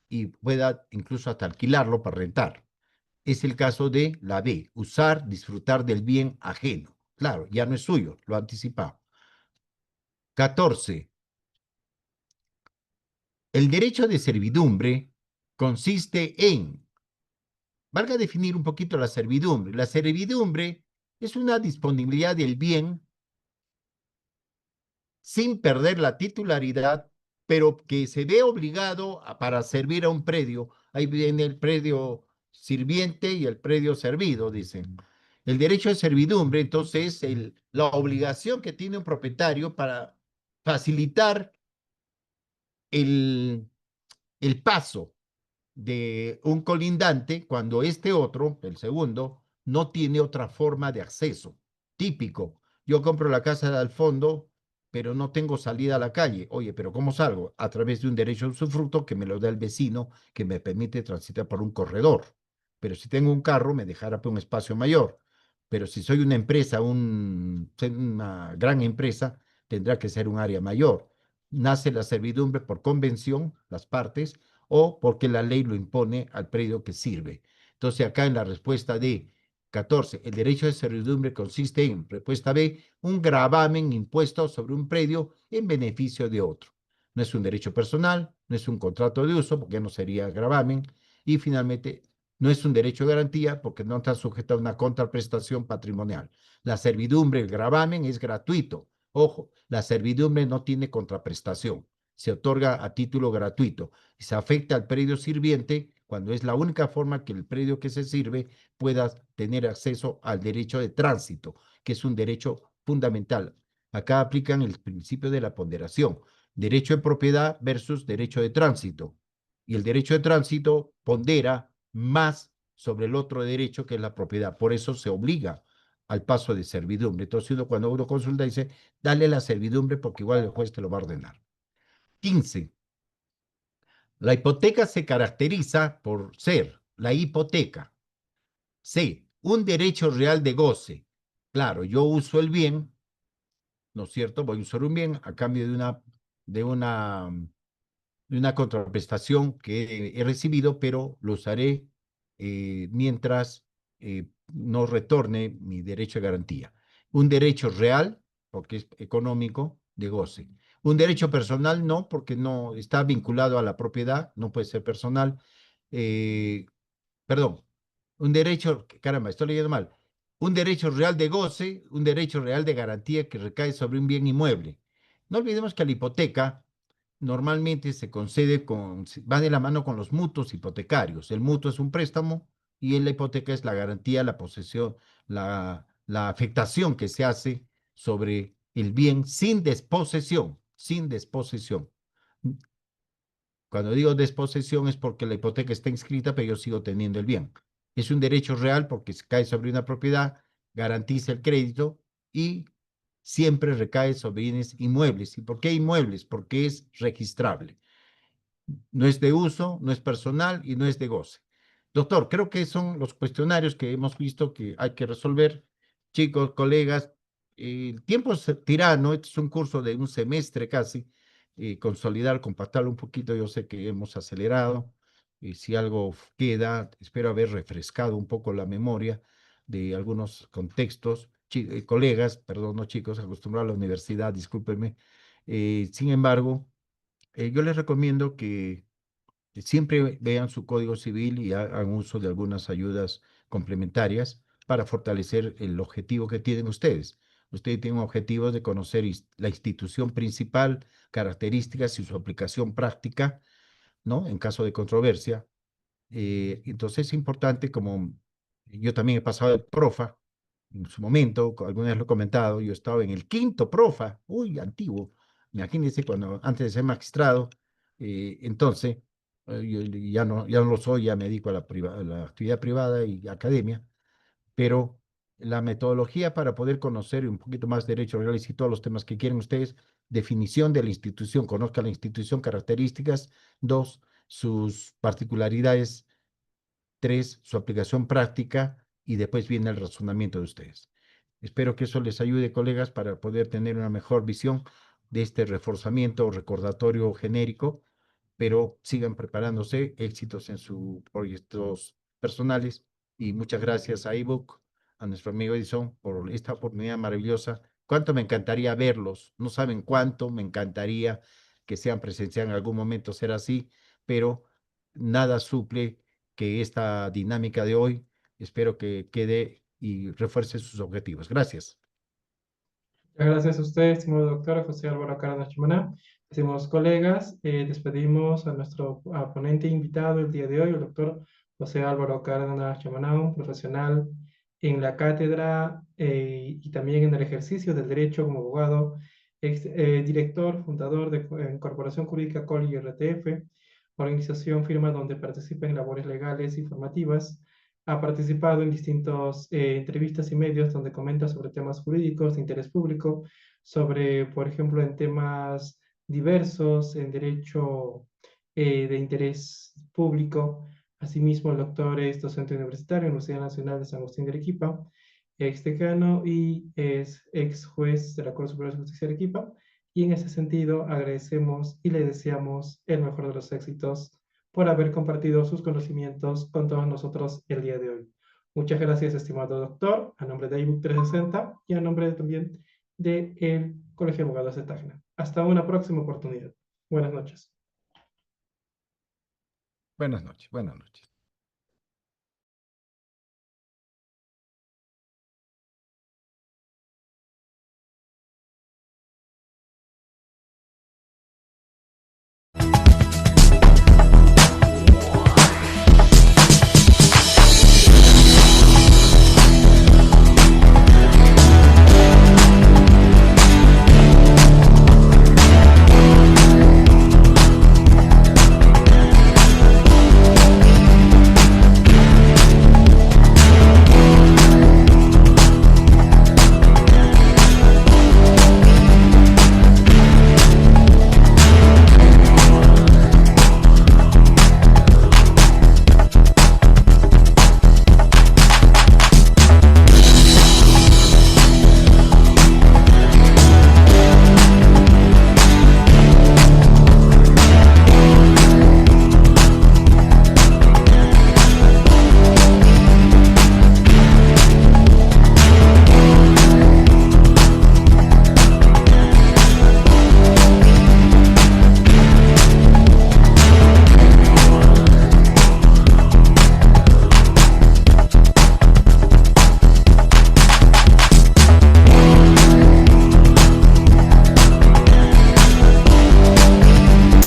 y pueda incluso hasta alquilarlo para rentar. Es el caso de la B, usar, disfrutar del bien ajeno. Claro, ya no es suyo, lo ha anticipado. 14. El derecho de servidumbre consiste en, valga definir un poquito la servidumbre. La servidumbre es una disponibilidad del bien sin perder la titularidad, pero que se ve obligado para servir a un predio. Ahí viene el predio sirviente y el predio servido, dicen. El derecho de servidumbre, entonces, la obligación que tiene un propietario para facilitar el, el paso de un colindante cuando este otro, el segundo, no tiene otra forma de acceso. Típico, yo compro la casa al fondo, pero no tengo salida a la calle. Oye, pero ¿cómo salgo? A través de un derecho de usufructo que me lo da el vecino, que me permite transitar por un corredor. Pero si tengo un carro, me dejará por un espacio mayor. Pero si soy una empresa, una gran empresa, tendrá que ser un área mayor. Nace la servidumbre por convención, las partes, o porque la ley lo impone al predio que sirve. Entonces, acá en la respuesta D, 14, el derecho de servidumbre consiste en, respuesta B, un gravamen impuesto sobre un predio en beneficio de otro. No es un derecho personal, no es un contrato de uso, porque no sería gravamen, y finalmente no es un derecho de garantía, porque no está sujeto a una contraprestación patrimonial. La servidumbre, el gravamen es gratuito. Ojo, la servidumbre no tiene contraprestación, se otorga a título gratuito y se afecta al predio sirviente cuando es la única forma que el predio que se sirve pueda tener acceso al derecho de tránsito, que es un derecho fundamental. Acá aplican el principio de la ponderación, derecho de propiedad versus derecho de tránsito. Y el derecho de tránsito pondera más sobre el otro derecho que es la propiedad. Por eso se obliga al paso de servidumbre. Entonces, cuando uno consulta dice, dale la servidumbre porque igual el juez te lo va a ordenar. 15. La hipoteca se caracteriza por ser la hipoteca. C, un derecho real de goce. Claro, yo uso el bien, ¿no es cierto? Voy a usar un bien a cambio de una, de una contraprestación que he recibido, pero lo usaré mientras no retorne mi derecho de garantía. Un derecho real, porque es económico, de goce. Un derecho personal, no, porque no está vinculado a la propiedad, no puede ser personal. Eh, Perdón, un derecho, caramba, estoy leyendo mal. Un derecho real de goce, un derecho real de garantía que recae sobre un bien inmueble. No olvidemos que la hipoteca normalmente se concede va de la mano con los mutuos hipotecarios. El mutuo es un préstamo y la hipoteca es la garantía, la posesión, la afectación que se hace sobre el bien sin desposesión, sin desposesión. Cuando digo desposesión es porque la hipoteca está inscrita, pero yo sigo teniendo el bien. Es un derecho real porque se cae sobre una propiedad, garantiza el crédito y siempre recae sobre bienes inmuebles. ¿Y por qué inmuebles? Porque es registrable. No es de uso, no es personal y no es de goce. Doctor, creo que son los cuestionarios que hemos visto que hay que resolver. Chicos, colegas, el tiempo es tirano, este es un curso de un semestre casi, consolidar, compactarlo un poquito, yo sé que hemos acelerado, y si algo queda, espero haber refrescado un poco la memoria de algunos contextos. Colegas, perdón, no chicos, acostumbrados a la universidad, discúlpenme. Sin embargo, yo les recomiendo que siempre vean su código civil y hagan uso de algunas ayudas complementarias para fortalecer el objetivo que tienen ustedes. Ustedes tienen objetivos de conocer la institución principal, características y su aplicación práctica, ¿no? En caso de controversia. Entonces es importante, como yo también he pasado de profa en su momento, alguna vez lo he comentado, yo estaba en el quinto profa, uy, antiguo, imagínense cuando antes de ser magistrado, entonces yo ya no lo soy, ya me dedico a a la actividad privada y academia, pero la metodología para poder conocer un poquito más derechos reales y todos los temas que quieren ustedes, definición de la institución, conozca la institución, características, dos, sus particularidades, tres, su aplicación práctica y después viene el razonamiento de ustedes. Espero que eso les ayude, colegas, para poder tener una mejor visión de este reforzamiento o recordatorio genérico, pero sigan preparándose, éxitos en sus proyectos personales y muchas gracias a ebook, a nuestro amigo Edison, por esta oportunidad maravillosa. Cuánto me encantaría verlos, no saben cuánto me encantaría que sean presencial en algún momento, ser así, pero nada suple que esta dinámica de hoy. Espero que quede y refuerce sus objetivos. Gracias. Muchas gracias a usted, estimado doctor José Álvaro Cárdenas Chamaná. Estimados colegas, despedimos a nuestro ponente invitado el día de hoy, el doctor José Álvaro Cárdenas Chamaná, un profesional en la cátedra y también en el ejercicio del derecho como abogado, director, fundador de Corporación Jurídica Coli RTF, organización firma donde participa en labores legales y formativas. Ha participado en distintas entrevistas y medios donde comenta sobre temas jurídicos de interés público, sobre, por ejemplo, en temas diversos, en derecho de interés público. Asimismo, el doctor es docente universitario en la Universidad Nacional de San Agustín de Arequipa, ex decano y es ex juez de la Corte Superior de Justicia de Arequipa. Y en ese sentido, agradecemos y le deseamos el mejor de los éxitos por haber compartido sus conocimientos con todos nosotros el día de hoy. Muchas gracias, estimado doctor, a nombre de iBook 360 y a nombre también del Colegio de Abogados de Tacna. Hasta una próxima oportunidad. Buenas noches. Buenas noches. Buenas noches.